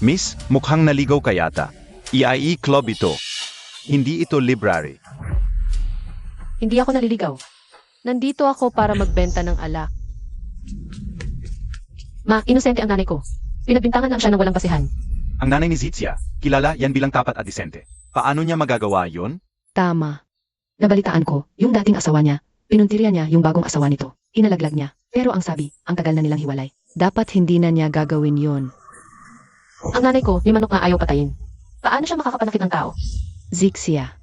Miss, mukhang naligaw ka yata. EIE Club ito. Hindi ito library. Hindi ako naliligaw. Nandito ako para magbenta ng alak. Ma, inosente ang nanay ko. Pinagbintangan lang siya ng walang basihan. Ang nanay ni Zitzia, kilala yan bilang tapat at disente. Paano niya magagawa yon? Tama. Nabalitaan ko, yung dating asawa niya, pinuntirya niya yung bagong asawa nito. Inalaglag niya. Pero ang sabi, ang tagal na nilang hiwalay. Dapat hindi na niya gagawin yon. Ang nanay ko, may manok na ayaw patayin. Paano siya makakapanakit ng tao? Zixia,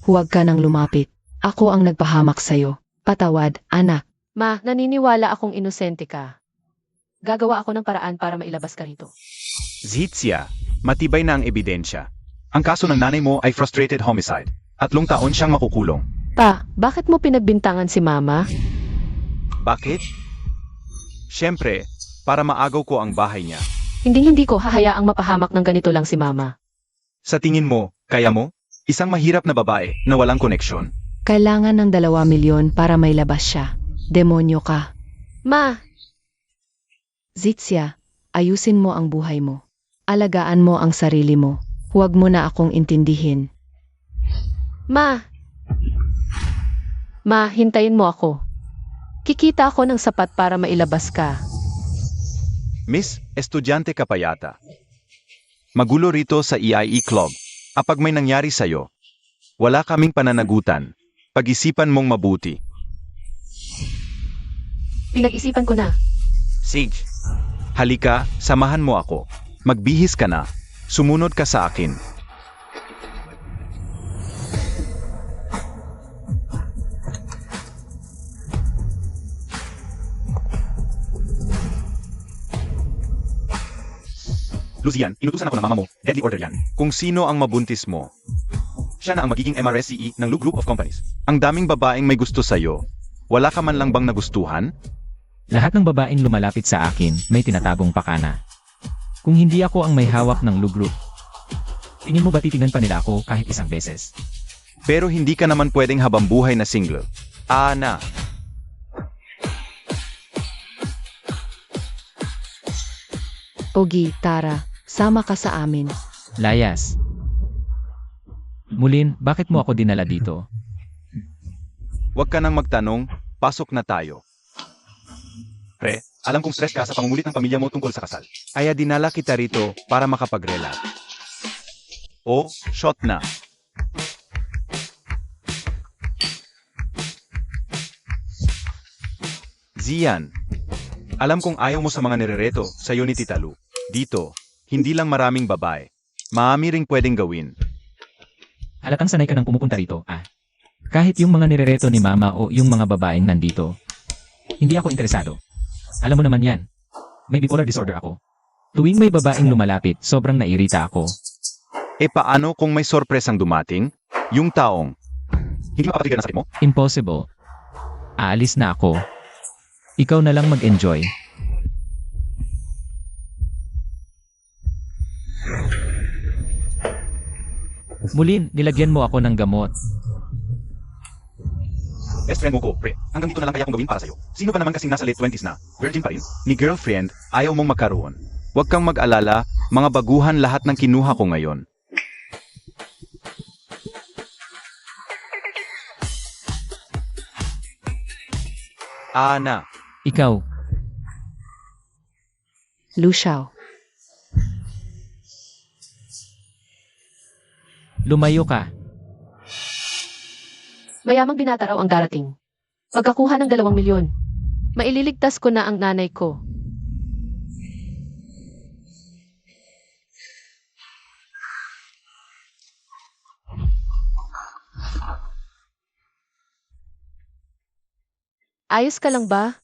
huwag ka nang lumapit. Ako ang nagpahamak sa'yo. Patawad, anak. Ma, naniniwala akong inosente ka. Gagawa ako ng paraan para mailabas ka rito. Zitzia, matibay na ang ebidensya. Ang kaso ng nanay mo ay frustrated homicide. 3 taon siyang makukulong. Pa, bakit mo pinagbintangan si Mama? Bakit? Siyempre, para maagaw ko ang bahay niya. Hindi ko hahayaang mapahamak ng ganito lang si Mama. Sa tingin mo, kaya mo? Isang mahirap na babae na walang koneksyon. Kailangan ng 2 milyon para mailabas siya. Demonyo ka. Ma! Zitzia, ayusin mo ang buhay mo. Alagaan mo ang sarili mo. Huwag mo na akong intindihin. Ma! Ma, hintayin mo ako. Kikita ako ng sapat para mailabas ka. Miss, estudyante ka pa yata. Magulo rito sa EIE Club. Kapag may nangyari sa'yo, wala kaming pananagutan. Pag-isipan mong mabuti. Pinag-isipan ko na. Sige. Halika, samahan mo ako. Magbihis ka na. Sumunod ka sa akin. Lucian, inutusan ako ng mama mo. Deadly order yan. Kung sino ang mabuntis mo, siya na ang magiging MRSCE ng Lu Group of Companies. Ang daming babaeng may gusto sa'yo. Wala ka man lang bang nagustuhan? Lahat ng babaeng lumalapit sa akin may tinatagong pakana. Kung hindi ako ang may hawak ng Lu Group, tingin mo ba titingnan pa nila ako kahit isang beses? Pero hindi ka naman pwedeng habambuhay na single. Ana. Ogi, Tara, sama ka sa amin. Layas. Mulin, bakit mo ako dinala dito? Huwag ka nang magtanong, pasok na tayo. Pre, alam kong stress ka sa pangungulit ng pamilya mo tungkol sa kasal. Kaya dinala kita rito para makapag-relax. O, shot na. Zian, alam kong ayaw mo sa mga nirereto sa'yo ni Tita Lu. Dito, hindi lang maraming babae. Maami ring pwedeng gawin. Halatang sanay ka nang pumupunta rito, ah. Kahit yung mga nirereto ni Mama o yung mga babaeng nandito, hindi ako interesado. Alam mo naman yan. May bipolar disorder ako. Tuwing may babaeng lumalapit, sobrang nairita ako. E paano kung may sorpresang dumating? Yung taong, hindi mapapatigil na sakit mo? Impossible. Aalis na ako. Ikaw na lang mag-enjoy. Mulin, nilagyan mo ako ng gamot. Best friend mo ko, pre. Hanggang dito na lang kaya kong gawin para sa'yo. Sino pa naman kasing nasa late 20s na, virgin pa rin, ni girlfriend, ayaw mong magkaroon. Huwag kang mag-alala, mga baguhan lahat ng kinuha ko ngayon. Ana. Ikaw, Lu Xiao. lumayo ka. Mayamang binata raw ang darating. Pagkakuha ng 2 milyon, maililigtas ko na ang nanay ko. Ayos ka lang ba?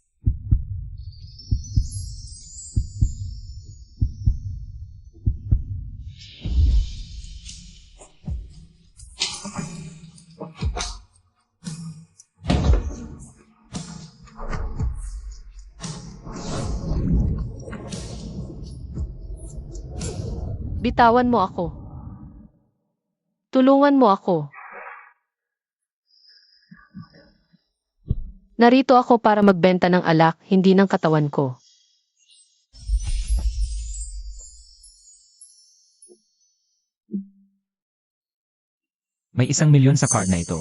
Bitawan mo ako. Tulungan mo ako. Narito ako para magbenta ng alak, hindi ng katawan ko. May 1,000,000 sa card na ito.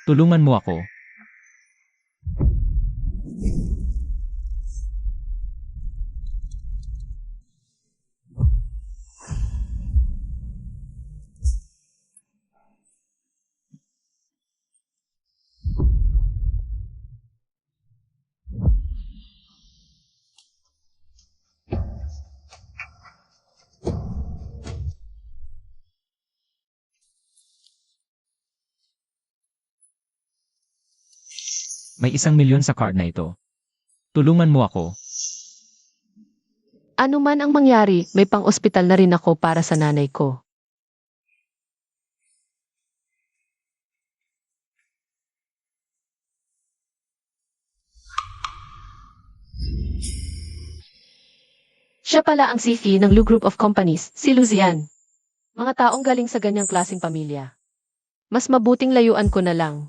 Tulungan mo ako. May 1,000,000 sa card na ito. Tulungan mo ako. Ano man ang mangyari, may pang-ospital na rin ako para sa nanay ko. Siya pala ang CFI ng Lu Group of Companies, si Luzian. Mga taong galing sa ganyang klaseng pamilya. Mas mabuting layuan ko na lang.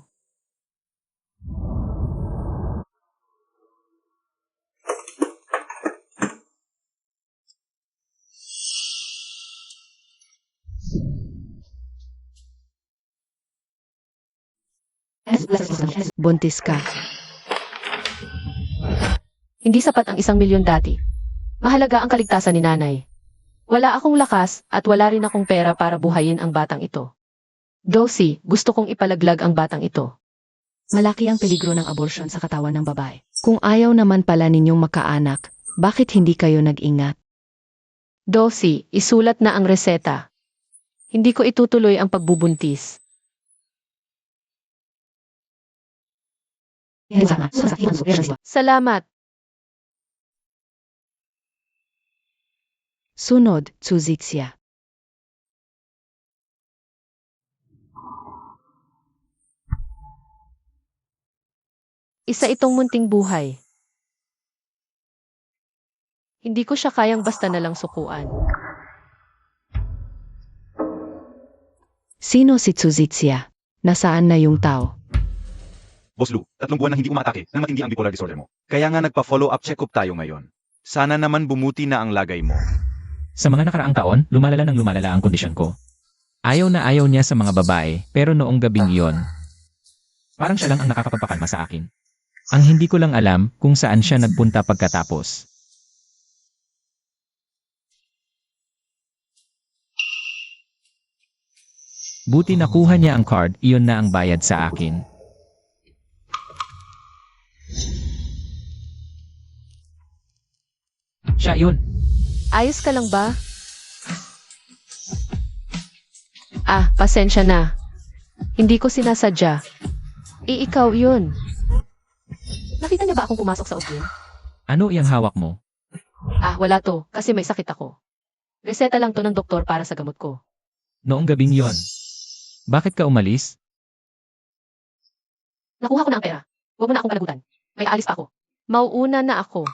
Buntis ka. Hindi sapat ang 1,000,000 dati. Mahalaga ang kaligtasan ni nanay. Wala akong lakas at wala rin akong pera para buhayin ang batang ito. Dosi, gusto kong ipalaglag ang batang ito. Malaki ang peligro ng abortion sa katawan ng babae. Kung ayaw naman pala ninyong makaanak, bakit hindi kayo nag-ingat? Dosi, isulat na ang reseta. Hindi ko itutuloy ang pagbubuntis. Salamat. Sunod, Tsuzitsia. Isa itong munting buhay. Hindi ko siya kayang basta na lang sukuan. Sino si Tsuzitsia? Nasaan na yung tao? Boss Lu, 3 buwan nang hindi umatake nang matindi ang bipolar disorder mo. Kaya nga nagpa-follow up check-up tayo ngayon. Sana naman bumuti na ang lagay mo. Sa mga nakaraang taon, lumalala ang kondisyon ko. Ayaw na ayaw niya sa mga babae, pero noong gabing iyon, parang siya lang ang nakakapagpakalma sa akin. Ang hindi ko lang alam kung saan siya nagpunta pagkatapos. Buti nakuha niya ang card, iyon na ang bayad sa akin. Siya yun. Ayos ka lang ba? Pasensya na. Hindi ko sinasadya. Ikaw yun. Nakita niya ba akong pumasok sa ospital? Ano iyang hawak mo? Wala to, kasi may sakit ako. Reseta lang to ng doktor para sa gamot ko. Noong gabing yon. Bakit ka umalis? Nakuha ko na ang pera. Huwag mo na akong palagutan. May aalis pa ako. Mauuna na ako.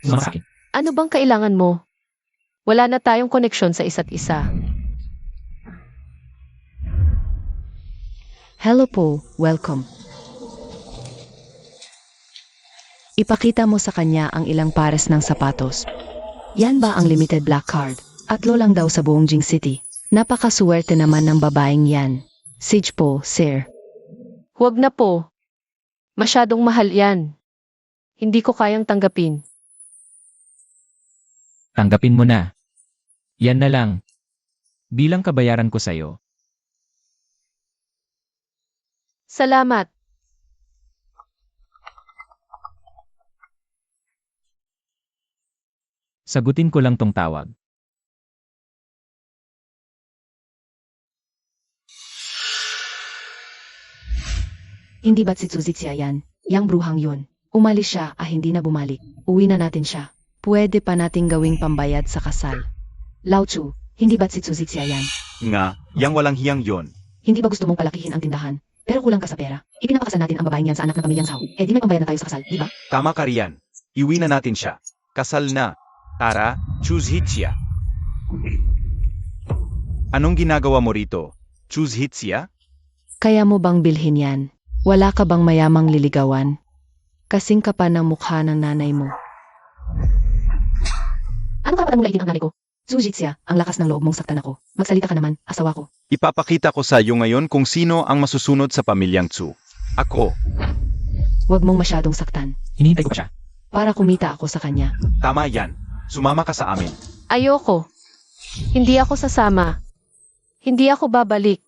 Sumama sa akin. Ano bang kailangan mo? Wala na tayong koneksyon sa isa't isa. Hello po, welcome. Ipakita mo sa kanya ang ilang pares ng sapatos. Yan ba ang limited black card? Atlo lang daw sa buong Jing City. Napakasuwerte naman ng babaeng yan. Sige po, sir. Huwag na po. Masyadong mahal yan. Hindi ko kayang tanggapin. Tanggapin mo na. Yan na lang. Bilang kabayaran ko sa'yo. Salamat. Sagutin ko lang tong tawag. Hindi ba't si Tsuzitsia yan? Yang bruhang yun. Umalis siya, hindi na bumalik. Uwi na natin siya. Pwede pa nating gawing pambayad sa kasal. Lao Chu, hindi ba't si Tsuzitsia yan? Nga, yang walang hiyang yon. Hindi ba gusto mong palakihin ang tindahan? Pero kulang ka sa pera. Ipinapakasal natin ang babaeng yan sa anak ng pamilyang Sao. Di may pambayad na tayo sa kasal, di ba? Tama ka riyan. Iwi na natin siya. Kasal na. Tara, Tsuzitsia. Anong ginagawa mo rito? Tsuzitsia? Kaya mo bang bilhin yan? Wala ka bang mayamang liligawan? Kasing ka pa ng mukha ng nanay mo. Anong karapatan mong laigin ang nanay ko? Zujitsia, ang lakas ng loob mong saktan ako. Magsalita ka naman, asawa ko. Ipapakita ko sa iyo ngayon kung sino ang masusunod sa pamilyang Tsu. Ako. Huwag mong masyadong saktan. Hinihintay ko pa siya. Para kumita ako sa kanya. Tama yan. Sumama ka sa amin. Ayoko. Hindi ako sasama. Hindi ako babalik.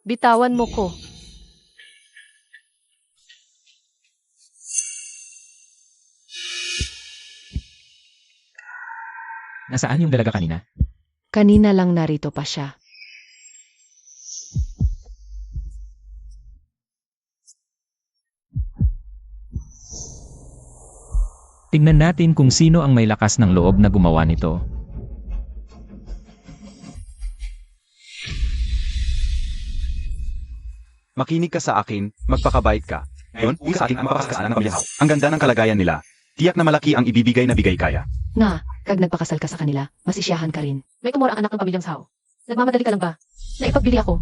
Bitawan mo ko. Nasaan yung dalaga kanina? Kanina lang narito pa siya. Tingnan natin kung sino ang may lakas ng loob na gumawa nito. Makinig ka sa akin, magpakabait ka. Ngayon, uwi sa akin ang mapapasakasalan ng pamilyahaw. Ang ganda ng kalagayan nila. Tiyak na malaki ang ibibigay na bigay kaya. Nga, kag nagpakasal ka sa kanila, masisiyahan ka rin. May tumor ang anak ng pamilyang Sao. Nagmamadali ka lang ba? Naipagbili ako.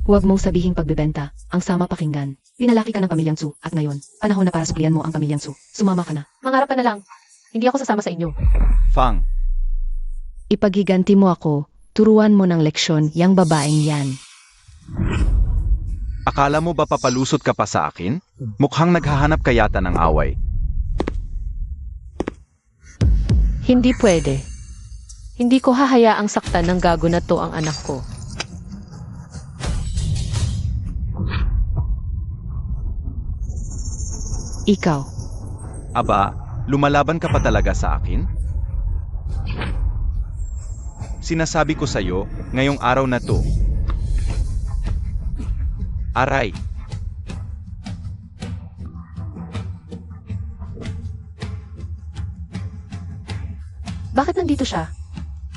Huwag mong sabihing pagbebenta, ang sama pakinggan. Pinalaki ka ng pamilyang Su, at ngayon, panahon na para suklian mo ang pamilyang Su. Sumama ka na. Mangarap ka na lang. Hindi ako sasama sa inyo. Fang, Ipagiganti mo ako, turuan mo ng leksyon yang babaeng yan. akala mo ba papalusot ka pa sa akin? Mukhang naghahanap ka yata ng away. Hindi pwede. Hindi ko hahayaang saktan ng gago na to ang anak ko. Ikaw, Aba, lumalaban ka pa talaga sa akin? Sinasabi ko sa'yo, ngayong araw na to. Aray, bakit nandito siya?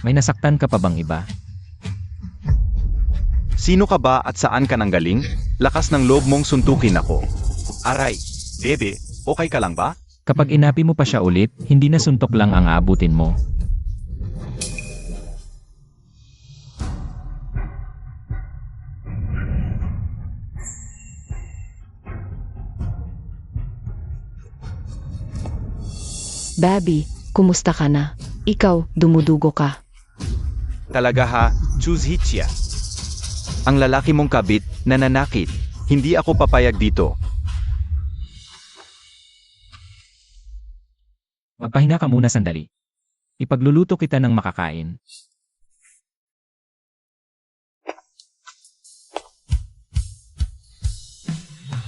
May nasaktan ka pa bang iba? sino ka ba at saan ka nanggaling? Lakas ng loob mong suntukin ako. Aray, bebe, okay ka lang ba? Kapag inapi mo pa siya ulit, hindi na suntok lang ang aabutin mo. Baby, kumusta ka na? Ikaw, dumudugo ka. Talaga ha, choose Hichia. Ang lalaki mong kabit, nananakit. Hindi ako papayag dito. Magpahinga ka muna sandali. Ipagluluto kita ng makakain.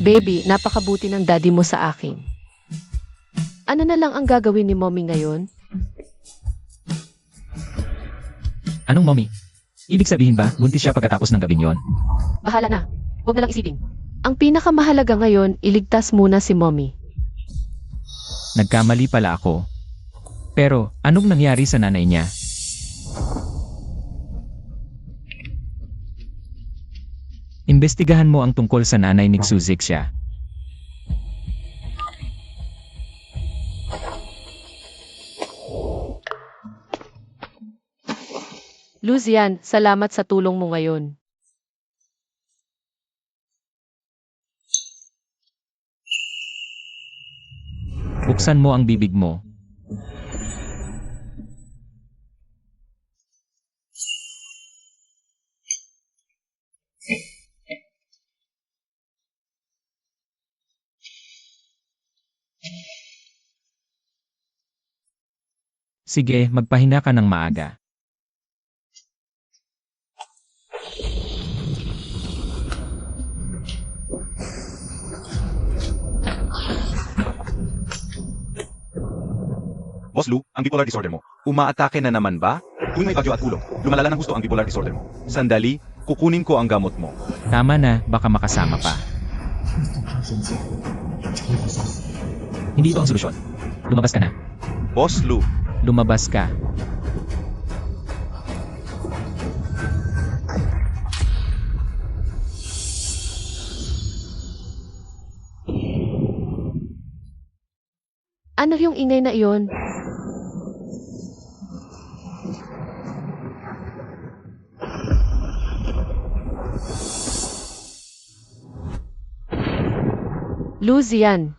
Baby, napakabuti ng daddy mo sa akin. Ano na lang ang gagawin ni mommy ngayon? Anong mommy? Ibig sabihin ba, buntis siya pagkatapos ng gabing yon? Bahala na. Huwag na lang isipin. Ang pinakamahalaga ngayon, iligtas muna si mommy. Nagkamali pala ako. Pero, anong nangyari sa nanay niya? Imbestigahan mo ang tungkol sa nanay ni Xuzixia. Lucian, salamat sa tulong mo ngayon. Buksan mo ang bibig mo. Sige, magpahinga ka ng maaga. Boss Lu, ang bipolar disorder mo. Umaatake na naman ba? Kung may bagyo at ulo, lumalala ng gusto ang bipolar disorder mo. Sandali, kukunin ko ang gamot mo. Tama na, baka makasama pa. Hindi ito ang solusyon. Lumabas ka na. Boss Lu, Lumabas ka. Ano yung ingay na iyon? Lucian,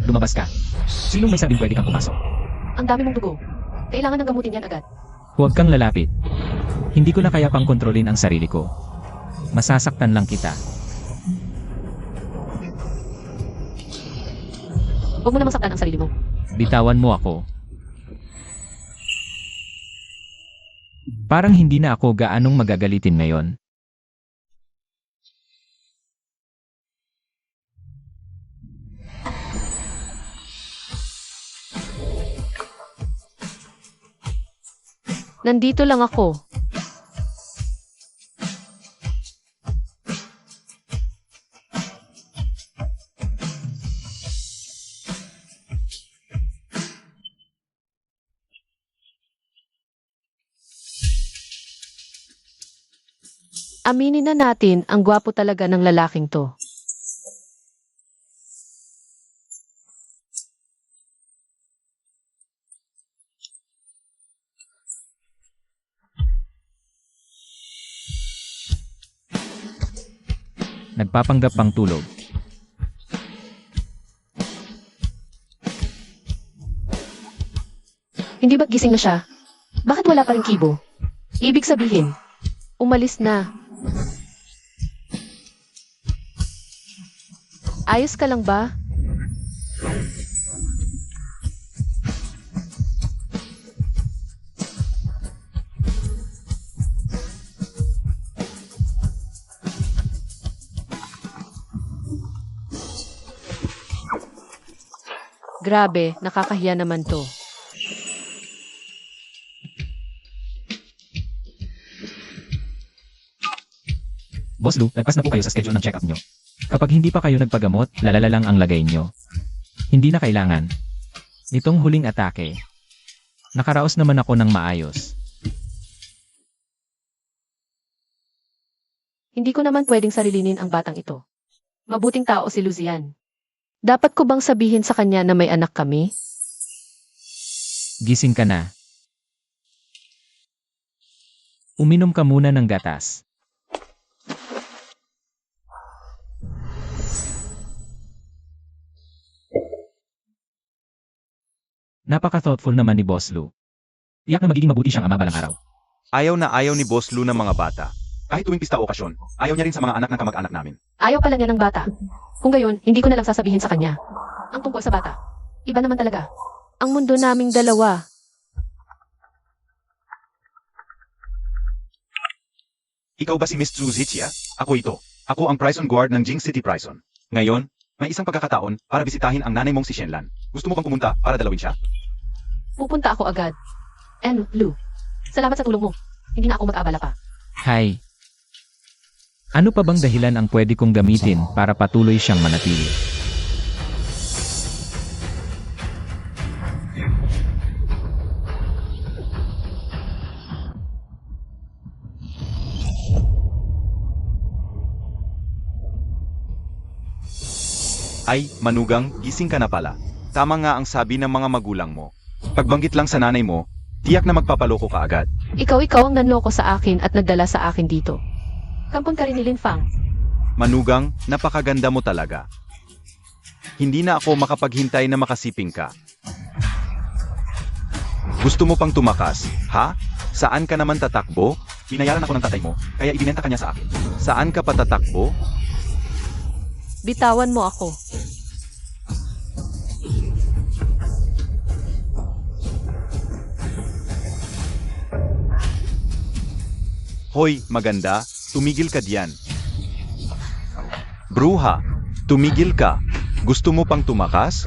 Lumabas ka. Sinong may sabing pwede kang pumasok? Ang dami mong dugo. Kailangan ng gamutin yan agad. Huwag kang lalapit. Hindi ko na kaya pang kontrolin ang sarili ko. Masasaktan lang kita. Huwag mo namang saktan ang sarili mo. Bitawan mo ako. Parang hindi na ako gaanong magagalitin ngayon. Nandito lang ako. Aminin na natin, ang gwapo talaga ng lalaking to. Nagpapanggap pang tulog. Hindi ba't gising na siya? Bakit wala pa rin kibo? Ibig sabihin, Umalis na. Ayos ka lang ba? Grabe, nakakahiya naman to. Boss Lou, lagpas na po kayo sa schedule ng check-up nyo. Kapag hindi pa kayo nagpagamot, lalala lang ang lagay nyo. Hindi na kailangan. Nitong huling atake, nakaraos naman ako ng maayos. hindi ko naman pwedeng sarilinin ang batang ito. Mabuting tao si Lucian. Dapat ko bang sabihin sa kanya na may anak kami? Gising ka na. Uminom ka muna ng gatas. Napaka-thoughtful naman ni Boss Lou. Tiyak na magiging mabuti siyang ama balang araw. Ayaw na ayaw ni Boss Lou ng mga bata. Kahit tuwing pista o okasyon, ayaw niya rin sa mga anak ng kamag-anak namin. Ayaw pala niya ng bata. Kung gayon, hindi ko na lang sasabihin sa kanya. Ang tungkol sa bata. Iba naman talaga. Ang mundo naming dalawa. Ikaw ba si Miss Zhu Zichia? Ako ito. Ako ang Prison Guard ng Jing City Prison. Ngayon, may isang pagkakataon para bisitahin ang nanay mong si Shenlan. Gusto mo bang pumunta para dalawin siya? Pupunta ako agad. And, Lou, salamat sa tulong mo. Hindi na ako mag-abala pa. Hi. Ano pa bang dahilan ang pwede kong gamitin para patuloy siyang manatili? Ay, manugang, gising ka na pala. Tama nga ang sabi ng mga magulang mo. Pagbanggit lang sa nanay mo, tiyak na magpapaloko ka agad. Ikaw ang nanloko sa akin at nagdala sa akin dito. Kampon ka rin ni Lin Fang. Manugang, napakaganda mo talaga. Hindi na ako makapaghintay na makasiping ka. Gusto mo pang tumakas, ha? Saan ka naman tatakbo? Binayaran ako ng tatay mo, kaya ibinenta ka niya sa akin. Saan ka pa tatakbo? Bitawan mo ako. Hoy, maganda, tumigil ka diyan. Bruha, tumigil ka. Gusto mo pang tumakas?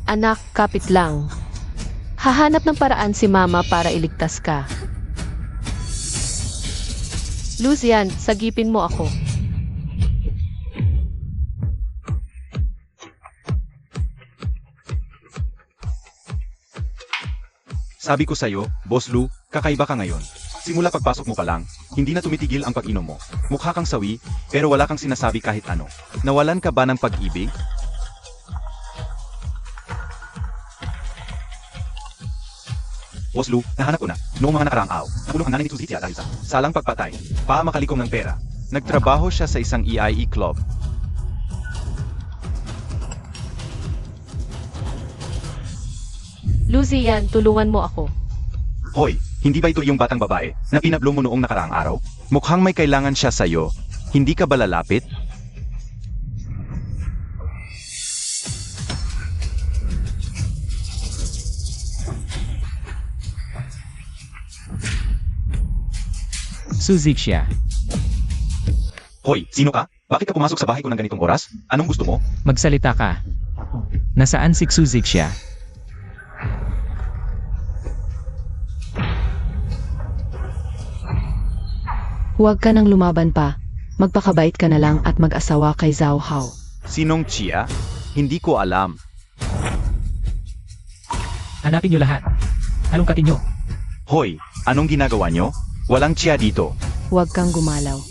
Anak, kapit lang. Hahanap ng paraan si Mama para iligtas ka. Lucian, sagipin mo ako. Sabi ko sa'yo, Boss Lou, kakaiba ka ngayon. Simula pagpasok mo pa lang, hindi na tumitigil ang pag-inom mo. Mukha kang sawi, pero wala kang sinasabi kahit ano. Nawalan ka ba ng pag-ibig? Boss Lou, nahanap ko na. Noong mga nakaraang araw, nakulong ang nanay ni Tuzitia dahil sa salang pagpatay, makalikom ng pera. Nagtrabaho siya sa isang EIE club. Luzian, tulungan mo ako. Hoy, hindi ba ito yung batang babae na pinablo mo noong nakaraang araw? Mukhang may kailangan siya sa'yo. Hindi ka ba lalapit? Suzik siya. Hoy, sino ka? Bakit ka pumasok sa bahay ko ng ganitong oras? Anong gusto mo? Magsalita ka. Nasaan si Suzik siya? Huwag ka nang lumaban pa. Magpakabait ka na lang at mag-asawa kay Zhao Hao. Sinong Chia? Hindi ko alam. Hanapin niyo lahat. Halongkatin niyo. Hoy, anong ginagawa nyo? Walang Chia dito. Huwag kang gumalaw.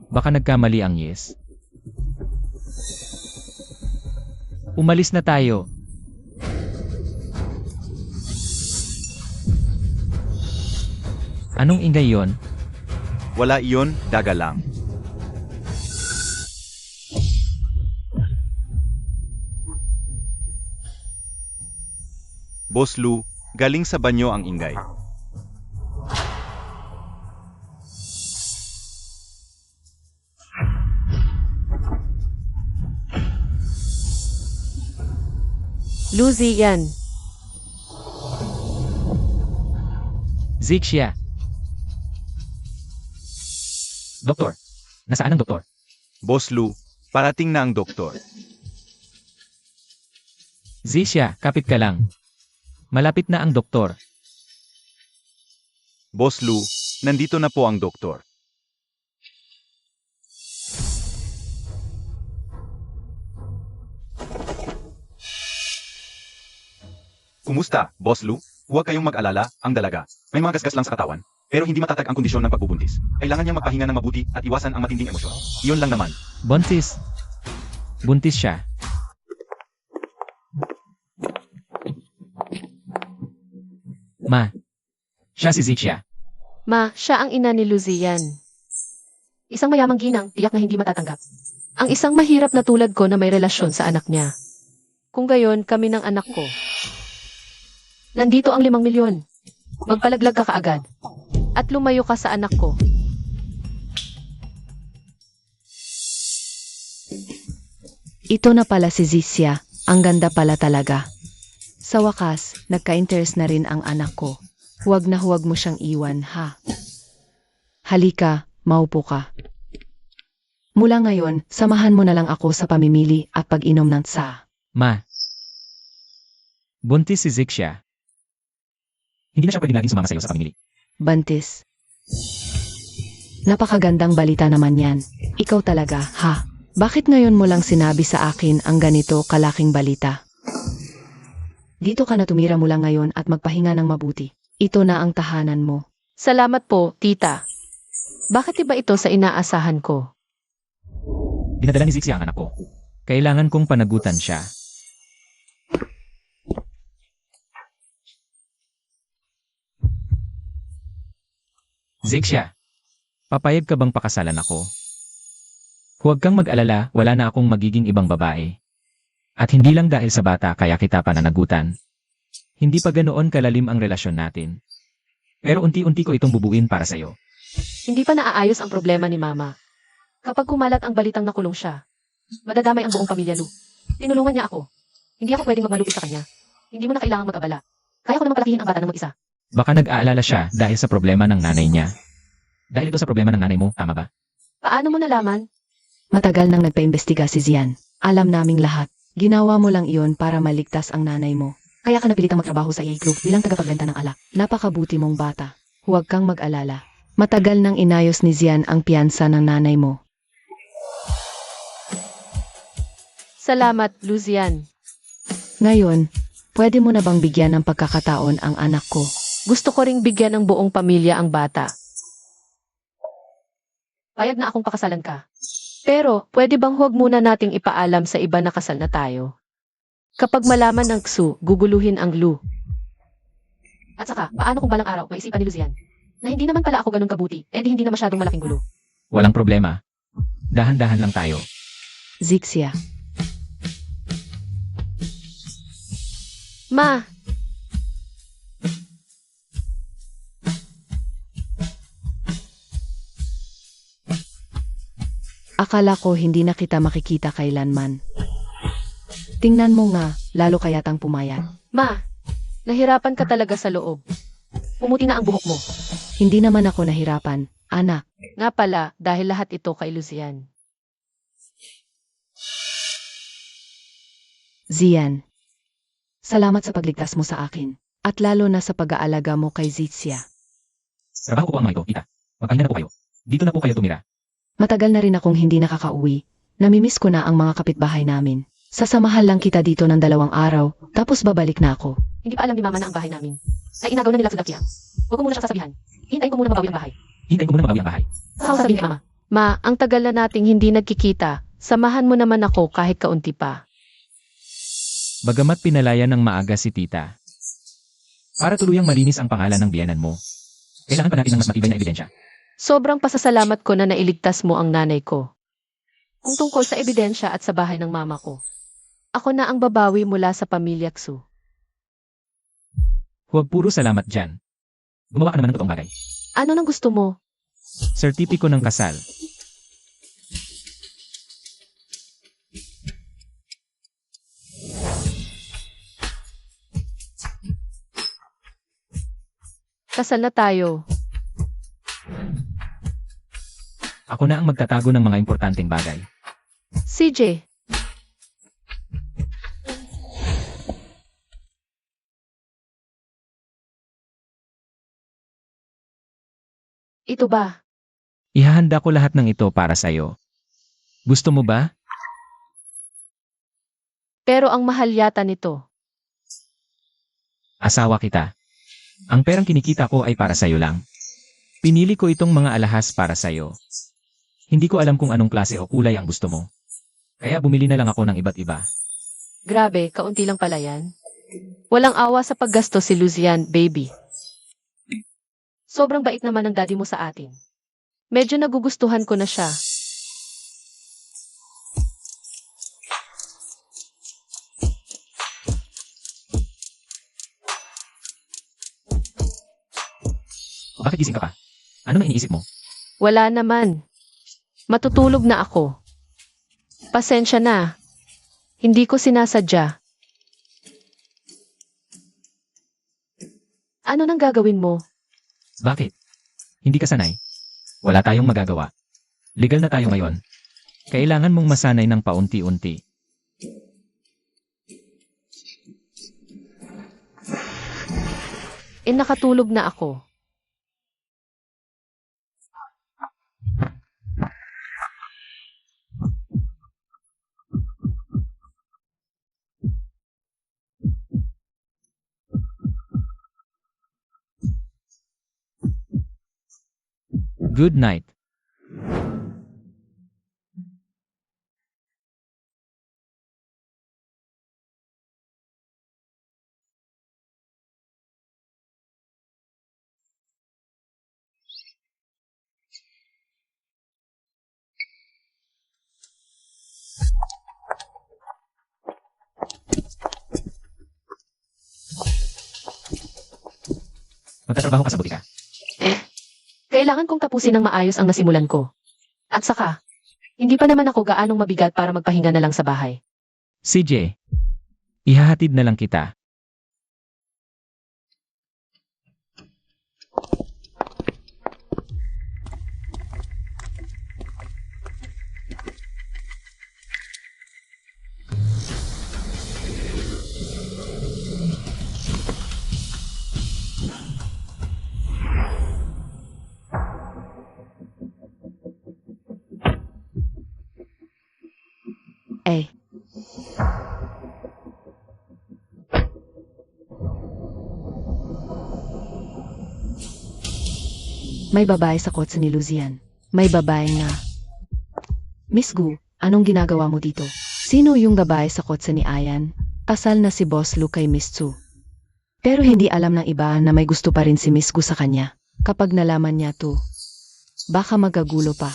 Baka nagkamali ang yes. Umalis na tayo. Anong ingay yon? Wala iyon, daga lang. Boss Lu, galing sa banyo ang ingay. Luzian, Zik siya. Doktor, nasaan ang doktor? Boss Lu, parating na ang doktor. Zik siya, kapit ka lang. Malapit na ang doktor. Boss Lu, nandito na po ang doktor. Kumusta, Boss Lu? Huwag kayong mag-alala, ang dalaga. May mga gasgas lang sa katawan, pero hindi matatag ang kondisyon ng pagbubuntis. Kailangan niyang magpahinga ng mabuti at iwasan ang matinding emosyon. Iyon lang naman. Buntis. Buntis siya. Ma. Siya si Zik siya. ma, siya ang ina ni Luzian. Isang mayamang ginang, tiyak na hindi matatanggap. Ang isang mahirap na tulad ko na may relasyon sa anak niya. Kung gayon, kami ng anak ko. Nandito ang 5 milyon. Magpalaglag ka kaagad. At lumayo ka sa anak ko. Ito na pala si Zisia. Ang ganda pala talaga. Sa wakas, nagka-interest na rin ang anak ko. Huwag na huwag mo siyang iwan, ha? Halika, maupo ka. Mula ngayon, samahan mo na lang ako sa pamimili at pag-inom ng tsa. Ma. Buntis si Zik siya. Hindi na siya pwede laging sumama sa'yo sa pamimili. Bantis. Napakagandang balita naman yan. Ikaw talaga, ha? Bakit ngayon mo lang sinabi sa akin ang ganito kalaking balita? Dito ka na tumira mula ngayon at magpahinga ng mabuti. Ito na ang tahanan mo. Salamat po, tita. Bakit iba ito sa inaasahan ko? Dinadala ni Zik siya ang anak ko. Kailangan kong panagutan siya. Zik siya. Papayag ka bang pakasalan ako? Huwag kang mag-alala, wala na akong magiging ibang babae. At hindi lang dahil sa bata kaya kita pananagutan. Hindi pa ganoon kalalim ang relasyon natin. Pero unti-unti ko itong bubuin para sa'yo. Hindi pa naaayos ang problema ni Mama. Kapag kumalat ang balitang nakulong siya, madadamay ang buong pamilya, Lu. Tinulungan niya ako. Hindi ako pwedeng magmalupit sa kanya. Hindi mo na kailangang mag-abala. Kaya ko naman palakihin ang bata ng mag-isa. Baka nag-aalala siya dahil sa problema ng nanay niya. Dahil ito sa problema ng nanay mo, tama ba? Paano mo nalaman? Matagal nang nagpaimbestiga si Zian. Alam naming lahat. Ginawa mo lang iyon para maligtas ang nanay mo. Kaya ka napilitang magtrabaho sa EA Group bilang tagapagbenta ng alak. Napakabuti mong bata. Huwag kang mag-alala. Matagal nang inayos ni Zian ang piyansa ng nanay mo. Salamat, Luzian. Ngayon, pwede mo na bang bigyan ng pagkakataon ang anak ko? Gusto ko ring bigyan ng buong pamilya ang bata. Payag na akong pakasalan ka. Pero, pwede bang huwag muna nating ipaalam sa iba na kasal na tayo? Kapag malaman ng Xu, guguluhin ang Lu. At saka, paano kung balang araw maisipan ni Luzian na hindi naman pala ako ganun kabuti, hindi na masyadong malaking gulo? Walang problema. Dahan-dahan lang tayo. Zixia. Ma, Akala ko hindi na kita makikita kailanman. Tingnan mo nga, lalo kayatang pumayat. ma, nahirapan ka talaga sa loob. Pumuti na ang buhok mo. Hindi naman ako nahirapan, anak. Nga pala, dahil lahat ito kay Lucian. Zian. Salamat sa pagligtas mo sa akin. At lalo na sa pag-aalaga mo kay Zixia. Trabaho ko po ang mga ito, tita. Magpahinga na po kayo. Dito na po kayo tumira. Matagal na rin akong hindi nakakauwi. Namimiss ko na ang mga kapitbahay namin. Sasamahan lang kita dito ng 2 araw, tapos babalik na ako. Hindi pa alam ni Mama na ang bahay namin. Ay inagaw na nila sa Dakia. Huwag mo muna siyang sasabihan. Hintayin ko muna mabawi ang bahay. Hintayin ko muna mabawi ang bahay. Saka sabihin kay Mama. Ma, ang tagal na nating hindi nagkikita. Samahan mo naman ako kahit kaunti pa. Bagamat pinalaya ng maaga si tita. Para tuluyang malinis ang pangalan ng biyanan mo, kailangan pa natin ng mas matibay na ebidensya. Sobrang pasasalamat ko na nailigtas mo ang nanay ko. Kung tungkol sa ebidensya at sa bahay ng mama ko. Ako na ang babawi mula sa pamilya Xu. Huwag puro salamat dyan. Gumawa ka naman ng totoong bagay. Ano nang gusto mo? Sertipiko ng kasal. Kasal na tayo. Ako na ang magtatago ng mga importanteng bagay. CJ. Ito ba? Ihahanda ko lahat ng ito para sa'yo. Gusto mo ba? Pero ang mahal yata nito. Asawa kita. Ang perang kinikita ko ay para sa'yo lang. Pinili ko itong mga alahas para sa'yo. Hindi ko alam kung anong klase o kulay ang gusto mo. Kaya bumili na lang ako ng iba't iba. Grabe, kaunti lang pala yan. Walang awa sa paggasto si Lucian, baby. Sobrang bait naman ng daddy mo sa atin. Medyo nagugustuhan ko na siya. Bakit gising ka pa? Ano na iniisip mo? Wala naman. Matutulog na ako. Pasensya na. Hindi ko sinasadya. Ano nang gagawin mo? Bakit? Hindi ka sanay? Wala tayong magagawa. Legal na tayo ngayon. Kailangan mong masanay ng paunti-unti. Nakatulog na ako. Good night. Magtatrabaho ka sa butika. Kailangan kong tapusin ng maayos ang nasimulan ko. At saka, hindi pa naman ako gaanong mabigat para magpahinga na lang sa bahay. CJ, ihahatid na lang kita. Eh. May babae sa kotse ni Lucian. May babae nga. Miss Gu, anong ginagawa mo dito? Sino yung babae sa kotse ni Ayan? Kasal na si Boss Lu kay Miss Tzu. Pero hindi alam ng iba na may gusto pa rin si Miss Gu sa kanya. Kapag nalaman niya to, baka magagulo pa.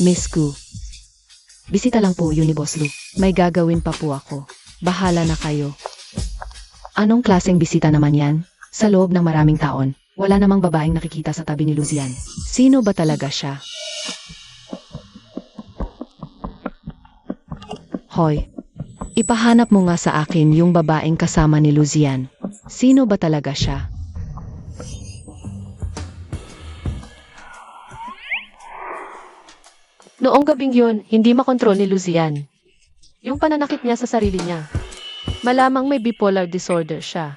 Miss Gu, Bisita lang po yun ni Boss Lou. May gagawin pa po ako. Bahala na kayo. Anong klaseng bisita naman yan? Sa loob ng maraming taon, wala namang babaeng nakikita sa tabi ni Lucian. Sino ba talaga siya? Hoy, ipahanap mo nga sa akin yung babaeng kasama ni Lucian. Sino ba talaga siya? Noong gabing yun, hindi makontrol ni Lucian. Yung pananakit niya sa sarili niya. Malamang may bipolar disorder siya.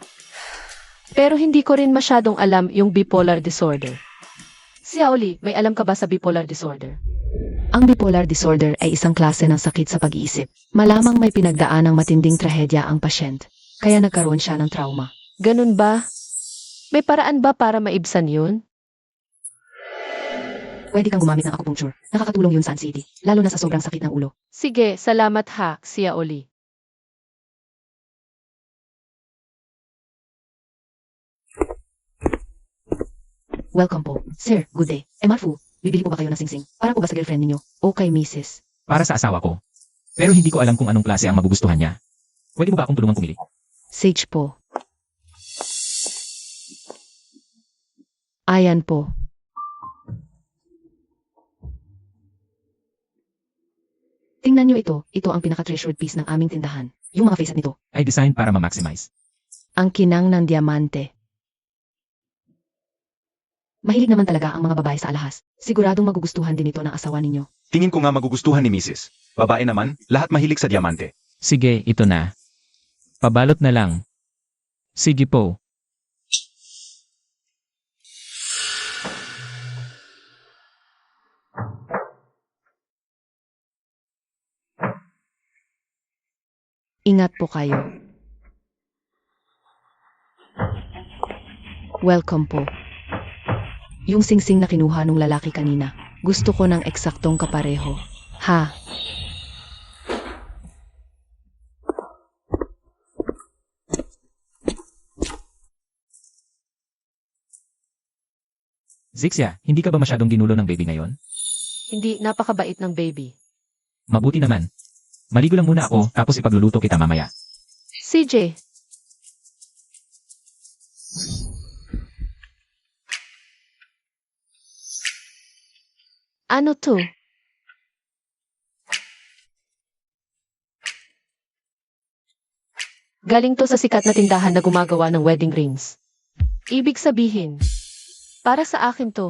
Pero hindi ko rin masyadong alam yung bipolar disorder. Si Aoli, may alam ka ba sa bipolar disorder? Ang bipolar disorder ay isang klase ng sakit sa pag-iisip. Malamang may pinagdaan ng matinding trahedya ang pasyent, kaya nagkaroon siya ng trauma. Ganun ba? May paraan ba para maibsan yun? Pwede kang gumamit ng acupuncture. Nakakatulong yun sa anxiety, lalo na sa sobrang sakit ng ulo. Sige, salamat ha, si Aoli. Welcome po. Sir, good day. Marfu, bibili po ba kayo ng singsing? Para po ba sa girlfriend ninyo? Okay, Mrs. Para sa asawa ko. Pero hindi ko alam kung anong klase ang magugustuhan niya. Pwede mo ba akong tulungan pumili? Sage po. Ayan po. Tingnan nyo ito. Ito ang pinaka-treasured piece ng aming tindahan. Yung mga facet nito. Ay design para ma-maximize. Ang kinang ng diamante. Mahilig naman talaga ang mga babae sa alahas. Siguradong magugustuhan din ito ng asawa ninyo. Tingin ko nga magugustuhan ni Mrs. Babae naman, lahat mahilig sa diamante. Sige, ito na. Pabalot na lang. Sige po. Ingat po kayo. Welcome po. Yung singsing na kinuha nung lalaki kanina. Gusto ko ng eksaktong kapareho. Ha? Zixia, hindi ka ba masyadong ginulo ng baby ngayon? Hindi, napakabait ng baby. Mabuti naman. Maligo lang muna ako, tapos ipagluluto kita mamaya. CJ, ano to? Galing to sa sikat na tindahan na gumagawa ng wedding rings. Ibig sabihin, para sa akin to.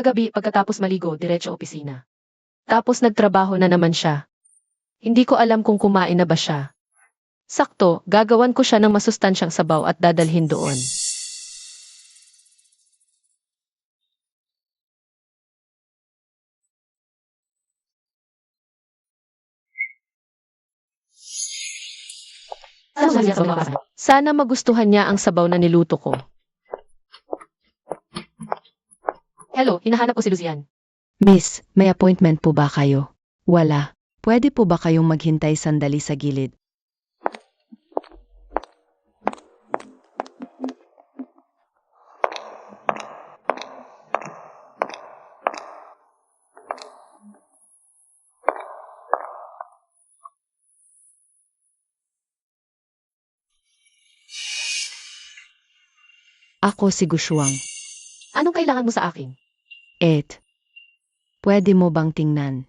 Kagabi, pagkatapos maligo, diretso opisina. Tapos nagtrabaho na naman siya. Hindi ko alam kung kumain na ba siya. Sakto, gagawan ko siya ng masustansyang sabaw at dadalhin doon. Sana magustuhan niya ang sabaw na niluto ko. Hello, hinahanap ko si Lucian. Miss, may appointment po ba kayo? Wala. Pwede po ba kayong maghintay sandali sa gilid? Ako si Gushuang. Anong kailangan mo sa akin? Ed, pwede mo bang tingnan?